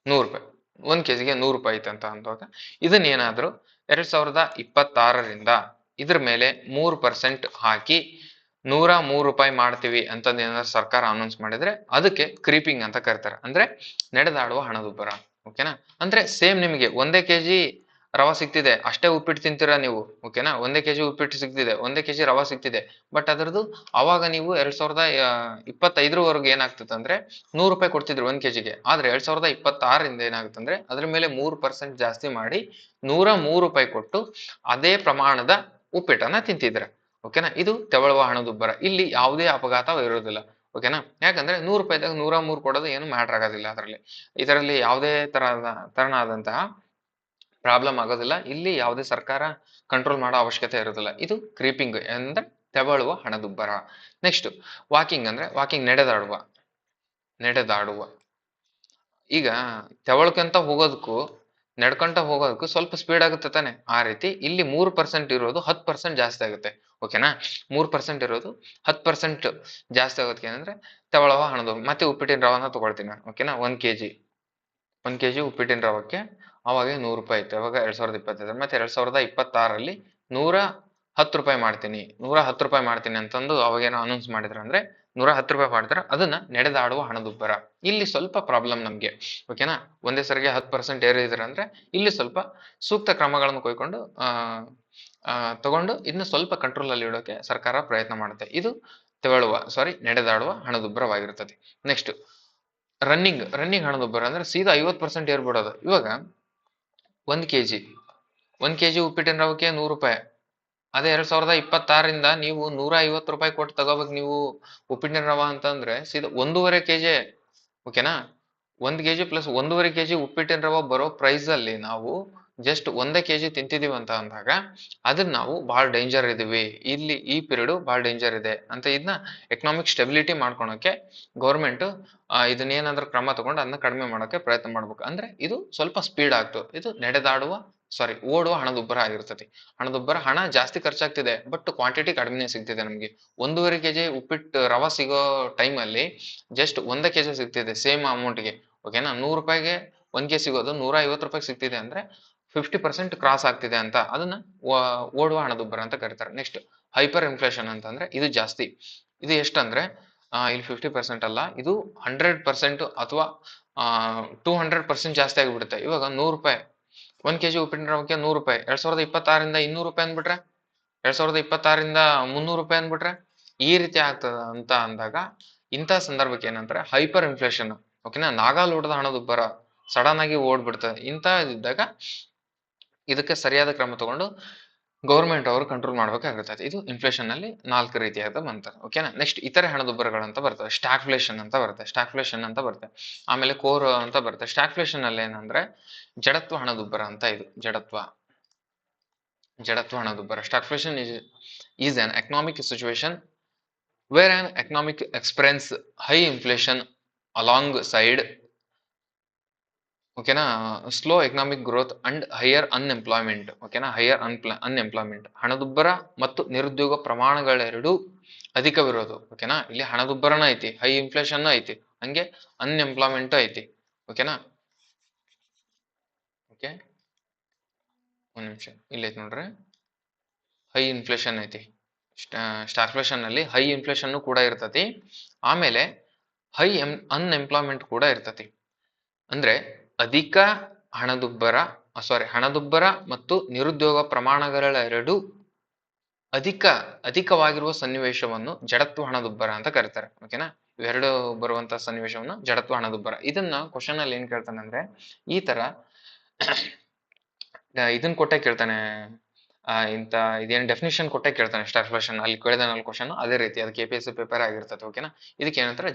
100 ರೂಪಾಯಿ 1 kgಗೆ 100 ರೂಪಾಯಿ ಐತೆ ಅಂತ ಅಂದಾಗ ಇದನ್ನೇನಾದ್ರು 2026ರಿಂದ ಇದ್ರ ಮೇಲೆ 3% ಹಾಕಿ 103 ರೂಪಾಯಿ ಮಾಡ್ತೀವಿ ಅಂತಂದು ಏನಾದ್ರು ಸರ್ಕಾರ ಅನೌನ್ಸ್ ಮಾಡಿದ್ರೆ ಅದಕ್ಕೆ ಕ್ರೀಪಿಂಗ್ ಅಂತ ಕರೀತಾರೆ. ಅಂದ್ರೆ ನಡೆದಾಡುವ ಹಣದುಬ್ಬರ. ಓಕೆನಾ. ಅಂದ್ರೆ ಸೇಮ್ ನಿಮಗೆ 1 kg ರವಾ ಸಿಗ್ತಿದೆ, ಅಷ್ಟೇ ಉಪ್ಪಿಟ್ಟು ತಿಂತೀರಾ ನೀವು. ಓಕೆನಾ, 1 kg ಉಪ್ಪಿಟ್ಟು ಸಿಗ್ತಿದೆ, 1 kg ರವಾ ಸಿಗ್ತಿದೆ. ಬಟ್ ಅದರದ್ದು ಅವಾಗ ನೀವು 2025ರವರೆಗೆ ಏನಾಗ್ತದೆ ಅಂದ್ರೆ 100 ರೂಪಾಯಿ ಕೊಡ್ತಿದ್ರು 1 kgಗೆ. ಆದ್ರೆ 2026ರಿಂದ ಏನಾಗುತ್ತಂದ್ರೆ ಅದ್ರ ಮೇಲೆ 3% ಜಾಸ್ತಿ ಮಾಡಿ 103 ರೂಪಾಯಿ ಕೊಟ್ಟು ಅದೇ ಪ್ರಮಾಣದ ಉಪ್ಪಿಟ್ಟನ್ನ ತಿಂತಿದ್ರೆ. ಓಕೆನಾ, ಇದು ತೆವಳುವ ಹಣದುಬ್ಬರ. ಇಲ್ಲಿ ಯಾವುದೇ ಅಪಘಾತ ಇರೋದಿಲ್ಲ. ಓಕೆನಾ, ಯಾಕಂದ್ರೆ 100 ರೂಪಾಯಿದಾಗ 103 ಕೊಡೋದು ಏನು ಮ್ಯಾಟರ್ ಆಗೋದಿಲ್ಲ. ಇದರಲ್ಲಿ ಯಾವುದೇ ತರನಾದಂತಹ ಪ್ರಾಬ್ಲಮ್ ಆಗೋದಿಲ್ಲ. ಇಲ್ಲಿ ಯಾವುದೇ ಸರ್ಕಾರ ಕಂಟ್ರೋಲ್ ಮಾಡೋ ಅವಶ್ಯಕತೆ ಇರೋದಿಲ್ಲ. ಇದು ಕ್ರೀಪಿಂಗ್ ಅಂದ್ರೆ ತೆವಳುವ ಹಣದುಬ್ಬರ. ನೆಕ್ಸ್ಟ್ ವಾಕಿಂಗ್ ಅಂದ್ರೆ ನಡೆದಾಡುವ. ಈಗ ತೆವಳ್ಕಂತ ಹೋಗೋದಕ್ಕೂ ನಡ್ಕೊಂತ ಹೋಗೋದಕ್ಕೂ ಸ್ವಲ್ಪ ಸ್ಪೀಡ್ ಆಗುತ್ತೆ ತಾನೆ. ಆ ರೀತಿ ಇಲ್ಲಿ 3% ಇರೋದು 10% ಜಾಸ್ತಿ ಆಗುತ್ತೆ. ಓಕೆನಾ, 3% ಇರೋದು 10% ಜಾಸ್ತಿ ಆಗೋದಕ್ಕೆ ಏನಂದ್ರೆ ತೆವಳುವ ಹಣದುಬ್ಬರ. ಮತ್ತೆ ಉಪ್ಪಿಟ್ಟಿನ ರವಾನ ತಗೊಳ್ತೀನಿ ನಾನು. ಓಕೆನಾ, 1 kg ಉಪ್ಪಿಟ್ಟಿನ ರವಕ್ಕೆ ಅವಾಗ 100 ರೂಪಾಯಿ ಇತ್ತು. ಅವಾಗ 2025. ಮತ್ತೆ 2026ರಲ್ಲಿ 110 ರೂಪಾಯಿ ಮಾಡ್ತೀನಿ 110 ರೂಪಾಯಿ ಮಾಡ್ತೀನಿ ಅಂತಂದು ಅವಾಗೇನೋ ಅನೌನ್ಸ್ ಮಾಡಿದ್ರ ಅಂದ್ರೆ 110 ರೂಪಾಯಿ ಮಾಡ್ತಾರೆ. ಅದನ್ನ ನಡೆದಾಡುವ ಹಣದುಬ್ಬರ. ಇಲ್ಲಿ ಸ್ವಲ್ಪ ಪ್ರಾಬ್ಲಮ್ ನಮ್ಗೆ. ಓಕೆನಾ, ಒಂದೇ ಸರಿಗೆ 10% ಏರಿದ್ರೆ ಅಂದ್ರೆ ಇಲ್ಲಿ ಸ್ವಲ್ಪ ಸೂಕ್ತ ಕ್ರಮಗಳನ್ನು ಕೈಕೊಂಡು ತಗೊಂಡು ಇದನ್ನ ಸ್ವಲ್ಪ ಕಂಟ್ರೋಲ್ ಅಲ್ಲಿ ಇಡೋಕೆ ಸರ್ಕಾರ ಪ್ರಯತ್ನ ಮಾಡುತ್ತೆ. ಇದು ನಡೆದಾಡುವ ಹಣದುಬ್ಬರವಾಗಿರುತ್ತದೆ. ನೆಕ್ಸ್ಟ್ ರನ್ನಿಂಗ್ ಹಣದುಬ್ಬರ ಅಂದ್ರೆ ಸೀದಾ 50% ಏರ್ಬಿಡೋದು. ಇವಾಗ 1 kg ಉಪ್ಪಿಟ್ಟಿನ ರವಕ್ಕೆ 100 ರೂಪಾಯಿ. ಅದೇ 2026ರಿಂದ ನೀವು 150 ರೂಪಾಯಿ ಕೊಟ್ಟು ತಗೋಬೇಕು ನೀವು ಉಪ್ಪಿಟ್ಟಿನ ರವ ಅಂತಂದ್ರೆ ಸೀದಾ 1.5 kg. ಓಕೆನಾ, 1 kg ಪ್ಲಸ್ 1.5 kg ಉಪ್ಪಿಟ್ಟಿನ ರವ ಬರೋ ಪ್ರೈಸ್ ಅಲ್ಲಿ ನಾವು ಜಸ್ಟ್ 1 kg ತಿಂತಿದೀವಿ ಅಂತ ಅಂದಾಗ ಅದನ್ನ ನಾವು ಬಹಳ ಡೇಂಜರ್ ಇದೀವಿ, ಇಲ್ಲಿ ಈ ಪೀರಿಯಡ್ ಬಹಳ ಡೇಂಜರ್ ಇದೆ ಅಂತ ಇದನ್ನ ಎಕನಾಮಿಕ್ ಸ್ಟೆಬಿಲಿಟಿ ಮಾಡ್ಕೊಳಕ್ಕೆ ಗೌರ್ಮೆಂಟ್ ಇದನ್ನೇನಾದ್ರೂ ಕ್ರಮ ತಗೊಂಡು ಅದನ್ನ ಕಡಿಮೆ ಮಾಡೋಕೆ ಪ್ರಯತ್ನ ಮಾಡ್ಬೇಕು. ಅಂದ್ರೆ ಇದು ಸ್ವಲ್ಪ ಸ್ಪೀಡ್ ಆಗ್ತು. ಇದು ಓಡುವ ಹಣದುಬ್ಬರ ಆಗಿರ್ತದೆ. ಹಣ ಜಾಸ್ತಿ ಖರ್ಚಾಗ್ತಿದೆ ಬಟ್ ಕ್ವಾಂಟಿಟಿ ಕಡಿಮೆ ಸಿಗ್ತಿದೆ ನಮ್ಗೆ. 1.5 kg ಉಪ್ಪಿಟ್ಟು ರವ ಸಿಗೋ ಟೈಮ್ ಅಲ್ಲಿ ಜಸ್ಟ್ 1 kg ಸಿಗ್ತಿದೆ ಸೇಮ್ ಅಮೌಂಟ್ಗೆ. ಓಕೆನಾ, 100 ರೂಪಾಯಿಗೆ 1 kg ಸಿಗೋದು 150 ರೂಪಾಯಿಗೆ ಸಿಗ್ತಿದೆ ಅಂದ್ರೆ 50% ಕ್ರಾಸ್ ಆಗ್ತಿದೆ ಅಂತ ಅದನ್ನ ಓಡುವ ಹಣದುಬ್ಬರ ಅಂತ ಕರೀತಾರೆ. ನೆಕ್ಸ್ಟ್ ಹೈಪರ್ ಇನ್ಫ್ಲೇಷನ್ ಅಂತಂದ್ರೆ ಇದು ಜಾಸ್ತಿ. ಇದು ಎಷ್ಟಂದ್ರೆ ಇಲ್ಲಿ 50% ಅಲ್ಲ, ಇದು 100% ಅಥವಾ 200% ಜಾಸ್ತಿ ಆಗಿಬಿಡುತ್ತೆ. ಇವಾಗ 100 ರೂಪಾಯಿ 1 kg ಉಪ್ಪಿಟ್ಟಿನ ರವಕ್ಕೆ 100 ರೂಪಾಯಿ 2026ರಿಂದ 200 ರೂಪಾಯಿ ಅಂದ್ಬಿಟ್ರೆ 2026ರಿಂದ 300 ರೂಪಾಯಿ ಅಂದ್ಬಿಟ್ರೆ ಈ ರೀತಿ ಆಗ್ತದ ಅಂತ ಅಂದಾಗ ಇಂಥ ಸಂದರ್ಭಕ್ಕೆ ಏನಂತಾರೆ ಹೈಪರ್ ಇನ್ಫ್ಲೇಷನ್. ಓಕೆನಾ, ನಾಗಾಲೋಟದ ಹಣದುಬ್ಬರ ಸಡನ್ ಆಗಿ ಓಡ್ಬಿಡ್ತದೆ. ಇಂಥ ಇದ್ದಾಗ ಇದಕ್ಕೆ ಸರಿಯಾದ ಕ್ರಮ ತಗೊಂಡು ಗೌರ್ಮೆಂಟ್ ಅವರು ಕಂಟ್ರೋಲ್ ಮಾಡ್ಬೇಕಾಗಿರ್ತದೆ. ಇದು ಇನ್ಫ್ಲೇಷನ್ ಅಲ್ಲಿ 4 ರೀತಿಯಾದ ಬಂತಾರೆ. ಓಕೆನಾ, ನೆಕ್ಸ್ಟ್ ಇತರೆ ಹಣದುಬ್ಬರಗಳಂತ ಬರ್ತವೆ. ಸ್ಟಾಗ್ಫ್ಲೇಷನ್ ಅಂತ ಬರುತ್ತೆ. ಆಮೇಲೆ ಕೋರ್ ಅಂತ ಬರುತ್ತೆ. ಸ್ಟಾಗ್ಫ್ಲೇಷನ್ ಅಲ್ಲಿ ಏನಂದ್ರೆ ಜಡತ್ವ ಹಣದುಬ್ಬರ ಅಂತ. ಇದು ಜಡತ್ವ ಹಣದುಬ್ಬರ. Stagflation is an economic situation where an economic experience high inflation alongside ಓಕೆನಾ slow economic growth and higher unemployment. ಓಕೆನಾ, ಅನ್ಎಂಪ್ಲಾಯ್ಮೆಂಟ್. ಹಣದುಬ್ಬರ ಮತ್ತು ನಿರುದ್ಯೋಗ ಪ್ರಮಾಣಗಳೆರಡೂ ಅಧಿಕವಿರೋದು. ಓಕೆನಾ, ಇಲ್ಲಿ ಹಣದುಬ್ಬರನ ಐತಿ, ಹೈ ಇನ್ಫ್ಲೇಷನ್ ಐತಿ, ಹಂಗೆ ಅನ್ಎಂಪ್ಲಾಯ್ಮೆಂಟ್ ಐತಿ. ಓಕೆನಾ, ಓಕೆ ಒಂದ್ ನಿಮಿಷ, ಇಲ್ಲೈತಿ ನೋಡ್ರಿ, ಹೈ ಇನ್ಫ್ಲೇಷನ್ ಐತಿ, ಸ್ಟಾಗ್ಫ್ಲೇಷನ್ ನಲ್ಲಿ ಹೈ ಇನ್ಫ್ಲೇಷನ್ ಕೂಡ ಇರ್ತತಿ, ಆಮೇಲೆ ಅನ್ಎಂಪ್ಲಾಯ್ಮೆಂಟ್ ಕೂಡ ಇರ್ತತಿ. ಅಂದ್ರೆ ಅಧಿಕ ಹಣದುಬ್ಬರ ಮತ್ತು ನಿರುದ್ಯೋಗ ಪ್ರಮಾಣಗಳೆರಡು ಅಧಿಕವಾಗಿರುವ ಸನ್ನಿವೇಶವನ್ನು ಜಡತ್ವ ಹಣದುಬ್ಬರ ಅಂತ ಕರೀತಾರೆ. ಓಕೆನಾ, ಇವೆರಡು ಬರುವಂತಹ ಸನ್ನಿವೇಶವನ್ನು ಜಡತ್ವ ಹಣದುಬ್ಬರ. ಇದನ್ನ ಕ್ವಶನ್ ಅಲ್ಲಿ ಏನ್ ಕೇಳ್ತಾನೆ ಅಂದ್ರೆ, ಈ ತರ ಇದನ್ನ ಕೊಟ್ಟೆ ಕೇಳ್ತಾನೆ, ಇದೇನು ಡೆಫಿನಿಷನ್ ಕೊಟ್ಟೆ ಕೇಳ್ತಾನೆ ಸ್ಟಾಗ್ಫ್ಲೇಷನ್. ಅಲ್ಲಿ ಕೇಳಿದಾನಲ್ಲ ಕ್ವಶನ್, ಅದೇ ರೀತಿ ಅದು KPSC ಪೇಪರ್ ಆಗಿರ್ತದೆ. ಓಕೆನಾ, ಇದಕ್ಕೆ ಏನಂತಾರೆ,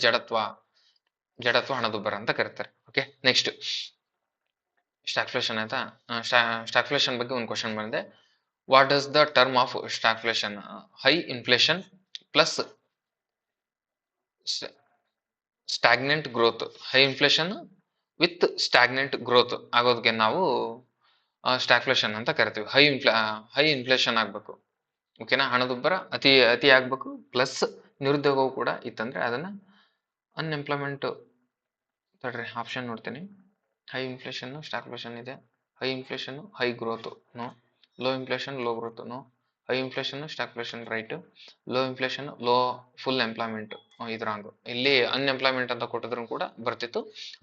ಜಡತ್ವ ಹಣದುಬ್ಬರ ಅಂತ ಕರೀತಾರೆ. ಓಕೆ, ನೆಕ್ಸ್ಟ್ ಸ್ಟಾಗ್ಫ್ಲೇಷನ್ ಆಯ್ತಾ. ಸ್ಟಾಗ್ಫ್ಲೇಷನ್ ಬಗ್ಗೆ ಒಂದು ಕ್ವಶನ್ ಬಂದಿದೆ. What does the term of stagflation? High inflation plus stagnant growth. High inflation with stagnant growth ಆಗೋದಕ್ಕೆ ನಾವು ಸ್ಟಾಗ್ಫ್ಲೇಷನ್ ಅಂತ ಕರಿತೀವಿ. ಹೈ ಇನ್ಫ್ಲೇಷನ್ ಆಗ್ಬೇಕು. ಓಕೆನಾ, ಹಣದುಬ್ಬರ ಅತಿ ಆಗ್ಬೇಕು, ಪ್ಲಸ್ ನಿರುದ್ಯೋಗವು ಕೂಡ ಇತ್ತಂದ್ರೆ ಅದನ್ನ ಅನ್ಎಂಪ್ಲಾಯ್ಮೆಂಟ್. ತಡ್ರಿ, ಆಪ್ಷನ್ ನೋಡ್ತೀನಿ. ಹೈ ಇನ್ಫ್ಲೇಷನ್ ಸ್ಟಾಗ್ಫ್ಲೇಷನ್ ಇದೆ. High inflation high growth no, low inflation low growth no, high inflation stagflation right, low inflation low full employment ಇದು ರಾಂಗ್. ಇಲ್ಲಿ ಅನ್ಎಂಪ್ಲಾಯ್ಮೆಂಟ್ ಅಂತ ಕೊಟ್ಟಿದ್ರು ಕೂಡ ಬರ್ತಿತ್ತು.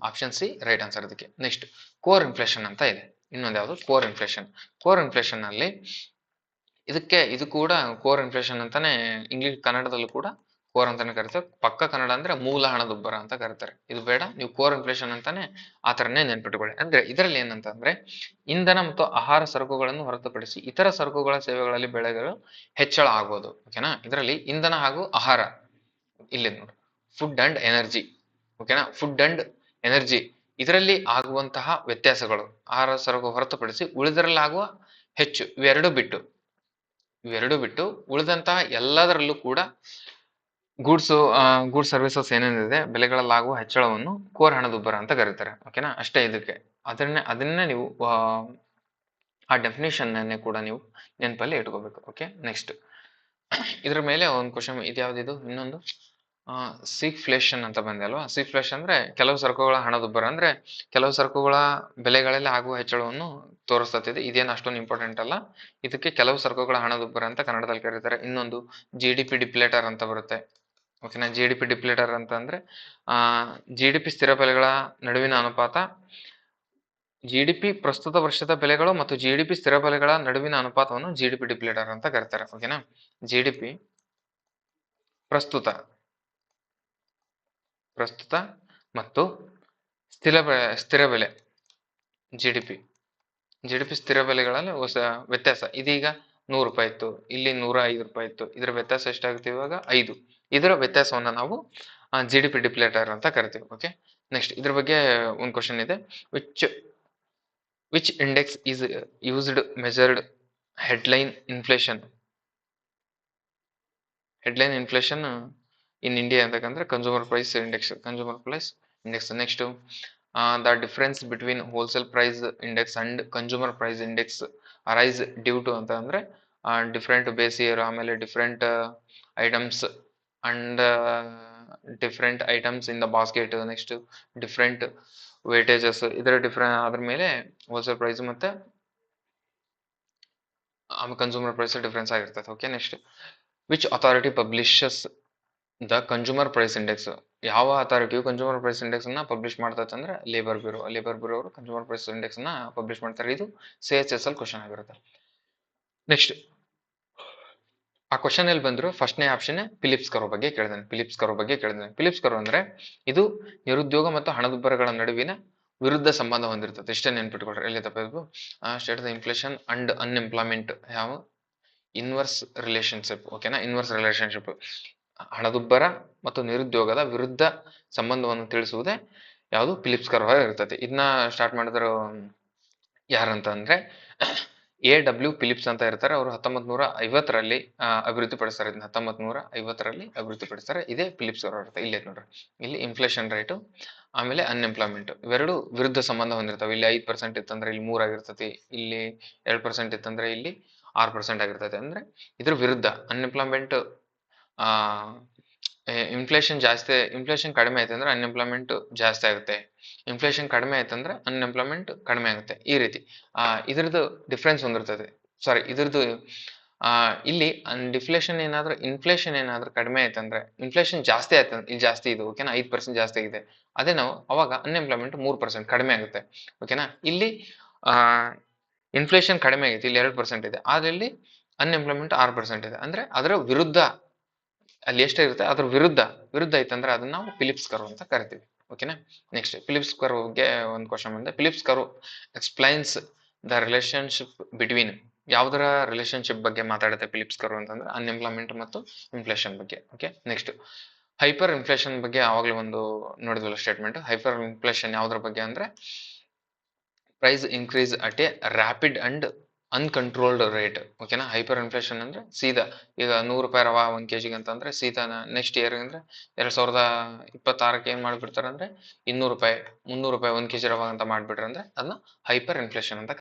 ಆಪ್ಷನ್ ಸಿ ರೈಟ್ ಆನ್ಸರ್ ಇದಕ್ಕೆ. ನೆಕ್ಸ್ಟ್ ಕೋರ್ ಇನ್ಫ್ಲೇಷನ್ ಅಂತ ಇದೆ. ಇನ್ನೊಂದು ಯಾವುದು, ಕೋರ್ ಇನ್ಫ್ಲೇಷನ್. ಕೋರ್ ಇನ್ಫ್ಲೇಷನ್ ಅಲ್ಲಿ ಇದು ಕೂಡ ಕೋರ್ ಇನ್ಫ್ಲೇಷನ್ ಅಂತಾನೆ ಇಂಗ್ಲಿಷ್, ಕನ್ನಡದಲ್ಲೂ ಕೂಡ ಕೋರ್ ಅಂತಾನೆ ಕರೀತಾರೆ. ಪಕ್ಕ ಕನ್ನಡ ಅಂದ್ರೆ ಮೂಲ ಹಣದುಬ್ಬರ ಅಂತ ಕರೀತಾರೆ. ಇದು ಬೇಡ, ನೀವು ಕೋರ್ ಇನ್ಫ್ಲೇಷನ್ ಅಂತಾನೆ ಆ ತರನೇ ನೆನ್ಪಿಟ್ಕೊಳ್ಳಿ. ಅಂದ್ರೆ ಇದರಲ್ಲಿ ಏನಂತಂದ್ರೆ, ಇಂಧನ ಮತ್ತು ಆಹಾರ ಸರಕುಗಳನ್ನು ಹೊರತುಪಡಿಸಿ ಇತರ ಸರಕುಗಳ ಸೇವೆಗಳಲ್ಲಿ ಬೆಳೆಗಳು ಹೆಚ್ಚಳ ಆಗೋದು. ಓಕೆನಾ, ಇದರಲ್ಲಿ ಇಂಧನ ಹಾಗೂ ಆಹಾರ, ಇಲ್ಲಿ ನೋಡಿ, ಫುಡ್ ಅಂಡ್ ಎನರ್ಜಿ. ಓಕೆನಾ, ಫುಡ್ ಅಂಡ್ ಎನರ್ಜಿ ಇದರಲ್ಲಿ ಆಗುವಂತಹ ವ್ಯತ್ಯಾಸಗಳು, ಆಹಾರ ಸರಕು ಹೊರತುಪಡಿಸಿ ಉಳಿದರಲ್ಲಿ ಆಗುವ ಹೆಚ್ಚು, ಇವೆರಡು ಬಿಟ್ಟು ಉಳಿದಂತಹ ಎಲ್ಲದರಲ್ಲೂ ಕೂಡ ಗೂಡ್ಸ್ ಸರ್ವಿಸಸ್ ಏನೇನಿದೆ ಬೆಲೆಗಳಲ್ಲಾಗುವ ಹೆಚ್ಚಳವನ್ನು ಕೋರ್ ಹಣದುಬ್ಬರ ಅಂತ ಕರೀತಾರೆ. ಓಕೆನಾ, ಅಷ್ಟೇ. ಇದಕ್ಕೆ ಅದನ್ನೇ ನೀವು ಆ ಡೆಫಿನೇಷನ್ ಕೂಡ ನೀವು ನೆನಪಲ್ಲಿ ಇಟ್ಕೋಬೇಕು. ಓಕೆ, ನೆಕ್ಸ್ಟ್ ಇದ್ರ ಮೇಲೆ ಒಂದು ಕ್ವಶನ್ ಇದ್ಯಾವ್ದಿದು, ಇನ್ನೊಂದು ಸಿಗ್ಫ್ಲೇಷನ್ ಅಂತ ಬಂದೆ ಅಲ್ವಾ. ಸಿಗ್ಫ್ಲೇಷನ್ ಅಂದ್ರೆ ಕೆಲವು ಸರಕುಗಳ ಹಣದುಬ್ಬರ, ಅಂದ್ರೆ ಕೆಲವು ಸರಕುಗಳ ಬೆಲೆಗಳಲ್ಲಿ ಆಗುವ ಹೆಚ್ಚಳವನ್ನು ತೋರಿಸ್ತದೆ. ಇದೇನು ಅಷ್ಟೊಂದು ಇಂಪಾರ್ಟೆಂಟ್ ಅಲ್ಲ. ಇದಕ್ಕೆ ಕೆಲವು ಸರಕುಗಳ ಹಣದುಬ್ಬರ ಅಂತ ಕನ್ನಡದಲ್ಲಿ ಕರೀತಾರೆ. ಇನ್ನೊಂದು GDP ಡಿಪ್ಲೇಟರ್ ಅಂತ ಬರುತ್ತೆ. ಓಕೆನಾ, GDP ಡಿಪ್ಲೇಟರ್ ಅಂತ ಅಂದ್ರೆ GDP ಸ್ಥಿರ ಬೆಲೆಗಳ ನಡುವಿನ ಅನುಪಾತ, GDP ಪ್ರಸ್ತುತ ವರ್ಷದ ಬೆಲೆಗಳು ಮತ್ತು GDP ಸ್ಥಿರ ಬೆಲೆಗಳ ನಡುವಿನ ಅನುಪಾತವನ್ನು GDP ಡಿಪ್ಲೇಟರ್ ಅಂತ ಕರೀತಾರೆ. ಓಕೆನಾ, GDP ಪ್ರಸ್ತುತ ಮತ್ತು ಸ್ಥಿರ ಬೆಲೆ, GDP ಸ್ಥಿರ ಬೆಲೆಗಳಲ್ಲಿ ಹೊಸ ವ್ಯತ್ಯಾಸ. ಇದೀಗ 100 ರೂಪಾಯಿ ಇತ್ತು, ಇಲ್ಲಿ 105 ರೂಪಾಯಿ ಇತ್ತು. ಇದರ ವ್ಯತ್ಯಾಸ ಎಷ್ಟಾಗುತ್ತೆ ಇವಾಗ 5. ಇದರ ವ್ಯತ್ಯಾಸವನ್ನ ನಾವು GDP ಡಿಪ್ಲೇಟರ್ ಅಂತ ಕರಿತೀವಿ. ಓಕೆ, ನೆಕ್ಸ್ಟ್ ಇದ್ರ ಬಗ್ಗೆ ಒಂದು ಕ್ವಶನ್ ಇದೆ. Which index is used measured headline inflation in India ಅಂತಕ್ಕಂದ್ರೆ consumer price index. Next the difference between wholesale price index and consumer price index arise due to ಅಂತ ಅಂದ್ರೆ ಡಿಫ್ರೆಂಟ್ ಬೇಸ್ ಇಯರ್, ಆಮೇಲೆ different items and different items in the basket, next different weightages. ಅದ್ರ ಮೇಲೆ wholesale price ಮತ್ತೆ consumer price difference ಆಗಿರ್ತದೆ. Okay, next which authority publishes the consumer price index? ಯಾವ ಅಥಾರಿಟಿಯು consumer price index ಅನ್ನ publish ಮಾಡ್ತದೆ ಅಂದ್ರೆ ಲೇಬರ್ ಬ್ಯೂರೋ ಅವರು ಕನ್ಸ್ಯೂಮರ್ ಪ್ರೈಸ್ ಇಂಡೆಕ್ಸ್ ನ ಪಬ್ಲಿಷ್ ಮಾಡ್ತಾರೆ. ಇದು CHS ಅಲ್ಲಿ ಕ್ವಶನ್ ಆಗಿರುತ್ತೆ. ನೆಕ್ಸ್ಟ್ ಆ ಕ್ವಶನ್ ಅಲ್ಲಿ ಬಂದ್ರು ಫಸ್ಟ್ನೇ ಆಪ್ಷನ್ ಫಿಲಿಪ್ಸ್ ಕರ್ವ್ ಬಗ್ಗೆ ಕೇಳಿದಾನೆ. ಫಿಲಿಪ್ಸ್ ಕರ್ವ್ ಅಂದ್ರೆ ಇದು ನಿರುದ್ಯೋಗ ಮತ್ತು ಹಣದುಬ್ಬರಗಳ ನಡುವಿನ ವಿರುದ್ಧ ಸಂಬಂಧ ಹೊಂದಿರ್ತದೆ. ಇಷ್ಟೇ ನೆನ್ಪಿಟ್ಕೊಳ್ರಿ. ಎಲ್ಲಿ ತಪ್ಪಿದ್ವು, state the inflation and unemployment ಯಾವ ಇನ್ವರ್ಸ್ ರಿಲೇಶನ್ಶಿಪ್. ಓಕೆನಾ, ಇನ್ವರ್ಸ್ ರಿಲೇಶನ್ಶಿಪ್ ಹಣದುಬ್ಬರ ಮತ್ತು ನಿರುದ್ಯೋಗದ ವಿರುದ್ಧ ಸಂಬಂಧವನ್ನು ತಿಳಿಸುವುದೇ ಯಾವುದು, ಫಿಲಿಪ್ಸ್ ಕರ್ವ್ ಇರ್ತದೆ. ಇದನ್ನ ಸ್ಟಾರ್ಟ್ ಮಾಡಿದ್ರು ಯಾರಂತ ಅಂದ್ರೆ AW ಫಿಲಿಪ್ಸ್ ಅಂತ ಇರ್ತಾರೆ. ಅವರು 1950ರಲ್ಲಿ ಅಭಿವೃದ್ಧಿಪಡಿಸ್ತಾರೆ. 1950ರಲ್ಲಿ ಅಭಿವೃದ್ಧಿಪಡಿಸ್ತಾರೆ. ಇದೇ ಫಿಲಿಪ್ಸ್ ಕರ್ವ್ ಇರುತ್ತೆ. ಇಲ್ಲೇ ನೋಡ್ರಿ, ಇಲ್ಲಿ ಇನ್ಫ್ಲೇಷನ್ ರೇಟು ಆಮೇಲೆ ಅನ್ಎಂಪ್ಲಾಯ್ಮೆಂಟ್ ಇವೆರಡು ವಿರುದ್ಧ ಸಂಬಂಧ ಹೊಂದಿರ್ತವೆ. ಇಲ್ಲಿ 5% ಇತ್ತಂದ್ರೆ ಇಲ್ಲಿ 3 ಆಗಿರ್ತತಿ, ಇಲ್ಲಿ 2% ಇತ್ತಂದ್ರೆ ಇಲ್ಲಿ 6% ಆಗಿರ್ತದೆ. ಅಂದ್ರೆ ಇದ್ರ ವಿರುದ್ಧ ಅನ್ಎಂಪ್ಲಾಯ್ಮೆಂಟ್ ಇನ್ಫ್ಲೇಷನ್ ಕಡಿಮೆ ಆಯ್ತು ಅಂದ್ರೆ ಅನ್ಎಂಪ್ಲಾಯ್ಮೆಂಟ್ ಜಾಸ್ತಿ ಆಗುತ್ತೆ, ಇನ್ಫ್ಲೇಷನ್ ಕಡಿಮೆ ಆಯ್ತಂದ್ರೆ ಅನ್ಎಂಪ್ಲಾಯ್ಮೆಂಟ್ ಕಡಿಮೆ ಆಗುತ್ತೆ. ಈ ರೀತಿ ಇದ್ರದ್ದು ಡಿಫ್ರೆನ್ಸ್ ಹೊಂದಿರ್ತದೆ. ಇದ್ರದ್ದು ಇಲ್ಲಿ ಡಿಫ್ಲೇಷನ್ ಏನಾದ್ರೂ ಇನ್ಫ್ಲೇಷನ್ ಏನಾದ್ರೂ ಕಡಿಮೆ ಆಯ್ತಂದ್ರೆ ಇನ್ಫ್ಲೇಷನ್ ಜಾಸ್ತಿ ಆಯ್ತು ಇಲ್ಲಿ ಜಾಸ್ತಿ ಇದು ಓಕೆನಾ 5% ಜಾಸ್ತಿ ಆಗಿದೆ ಅದೇ ನಾವು ಅವಾಗ ಅನ್ಎಂಪ್ಲಾಯ್ಮೆಂಟ್ 3% ಕಡಿಮೆ ಆಗುತ್ತೆ ಓಕೆನಾ ಇಲ್ಲಿ ಇನ್ಫ್ಲೇಷನ್ ಕಡಿಮೆ ಆಗೈತಿ ಇಲ್ಲಿ 2% ಇದೆ ಆದ್ರೆ ಇಲ್ಲಿ ಅನ್ಎಂಪ್ಲಾಯ್ಮೆಂಟ್ 6% ಇದೆ ಅಂದ್ರೆ ಅದರ ವಿರುದ್ಧ ಅಲ್ಲಿ ಎಷ್ಟಿರುತ್ತೆ ಅದ್ರ ವಿರುದ್ಧ ಐತಂದ್ರೆ ಅದನ್ನ ನಾವು ಫಿಲಿಪ್ಸ್ ಕರ್ವ್ ಅಂತ ಕರಿತೀವಿ ಓಕೆನಾ ನೆಕ್ಸ್ಟ್ ಫಿಲಿಪ್ಸ್ ಕರ್ವ್ ಗೆ ಒಂದು ಕ್ವಶನ್ ಬಂದೆ Philips curve explains the relationship between ಯಾವ್ದರ ರಿಲೇಶನ್ಶಿಪ್ ಬಗ್ಗೆ ಮಾತಾಡುತ್ತೆ ಫಿಲಿಪ್ಸ್ ಕರ್ವ್ ಅಂತಂದ್ರೆ ಅನ್ಎಂಪ್ಲಾಯ್ಮೆಂಟ್ ಮತ್ತು ಇನ್ಫ್ಲೇಷನ್ ಬಗ್ಗೆ ಓಕೆ ನೆಕ್ಸ್ಟ್ ಹೈಪರ್ ಇನ್ಫ್ಲೇಷನ್ ಬಗ್ಗೆ ಆವಾಗಲೇ ಒಂದು ನೋಡಿದ್ವಲ್ಲ ಸ್ಟೇಟ್ಮೆಂಟ್ ಹೈಪರ್ ಇನ್ಫ್ಲೇಷನ್ ಯಾವ್ದ್ರ ಬಗ್ಗೆ ಅಂದ್ರೆ price increase at a rapid and uncontrolled rate ಓಕೆನಾ ಹೈಪರ್ ಇನ್ಫ್ಲೇಷನ್ ಅಂದ್ರೆ ಸೀದಾ ಈಗ 100 ರೂಪಾಯಿ ರವಾ 1 kg ಅಂತಂದ್ರೆ ಸೀದಾ ನೆಕ್ಸ್ಟ್ ಇಯರ್ ಅಂದ್ರೆ 2026ಕ್ಕೆ ಏನ್ ಮಾಡ್ಬಿಡ್ತಾರೆ ಅಂದ್ರೆ 200 ರೂಪಾಯಿ 300 ರೂಪಾಯಿ 1 kg ರವಾ ಅಂತ ಮಾಡ್ಬಿಟ್ರೆ ಅಂದ್ರೆ ಅದನ್ನ ಹೈಪರ್ ಇನ್ಫ್ಲೇಷನ್ ಅಂತ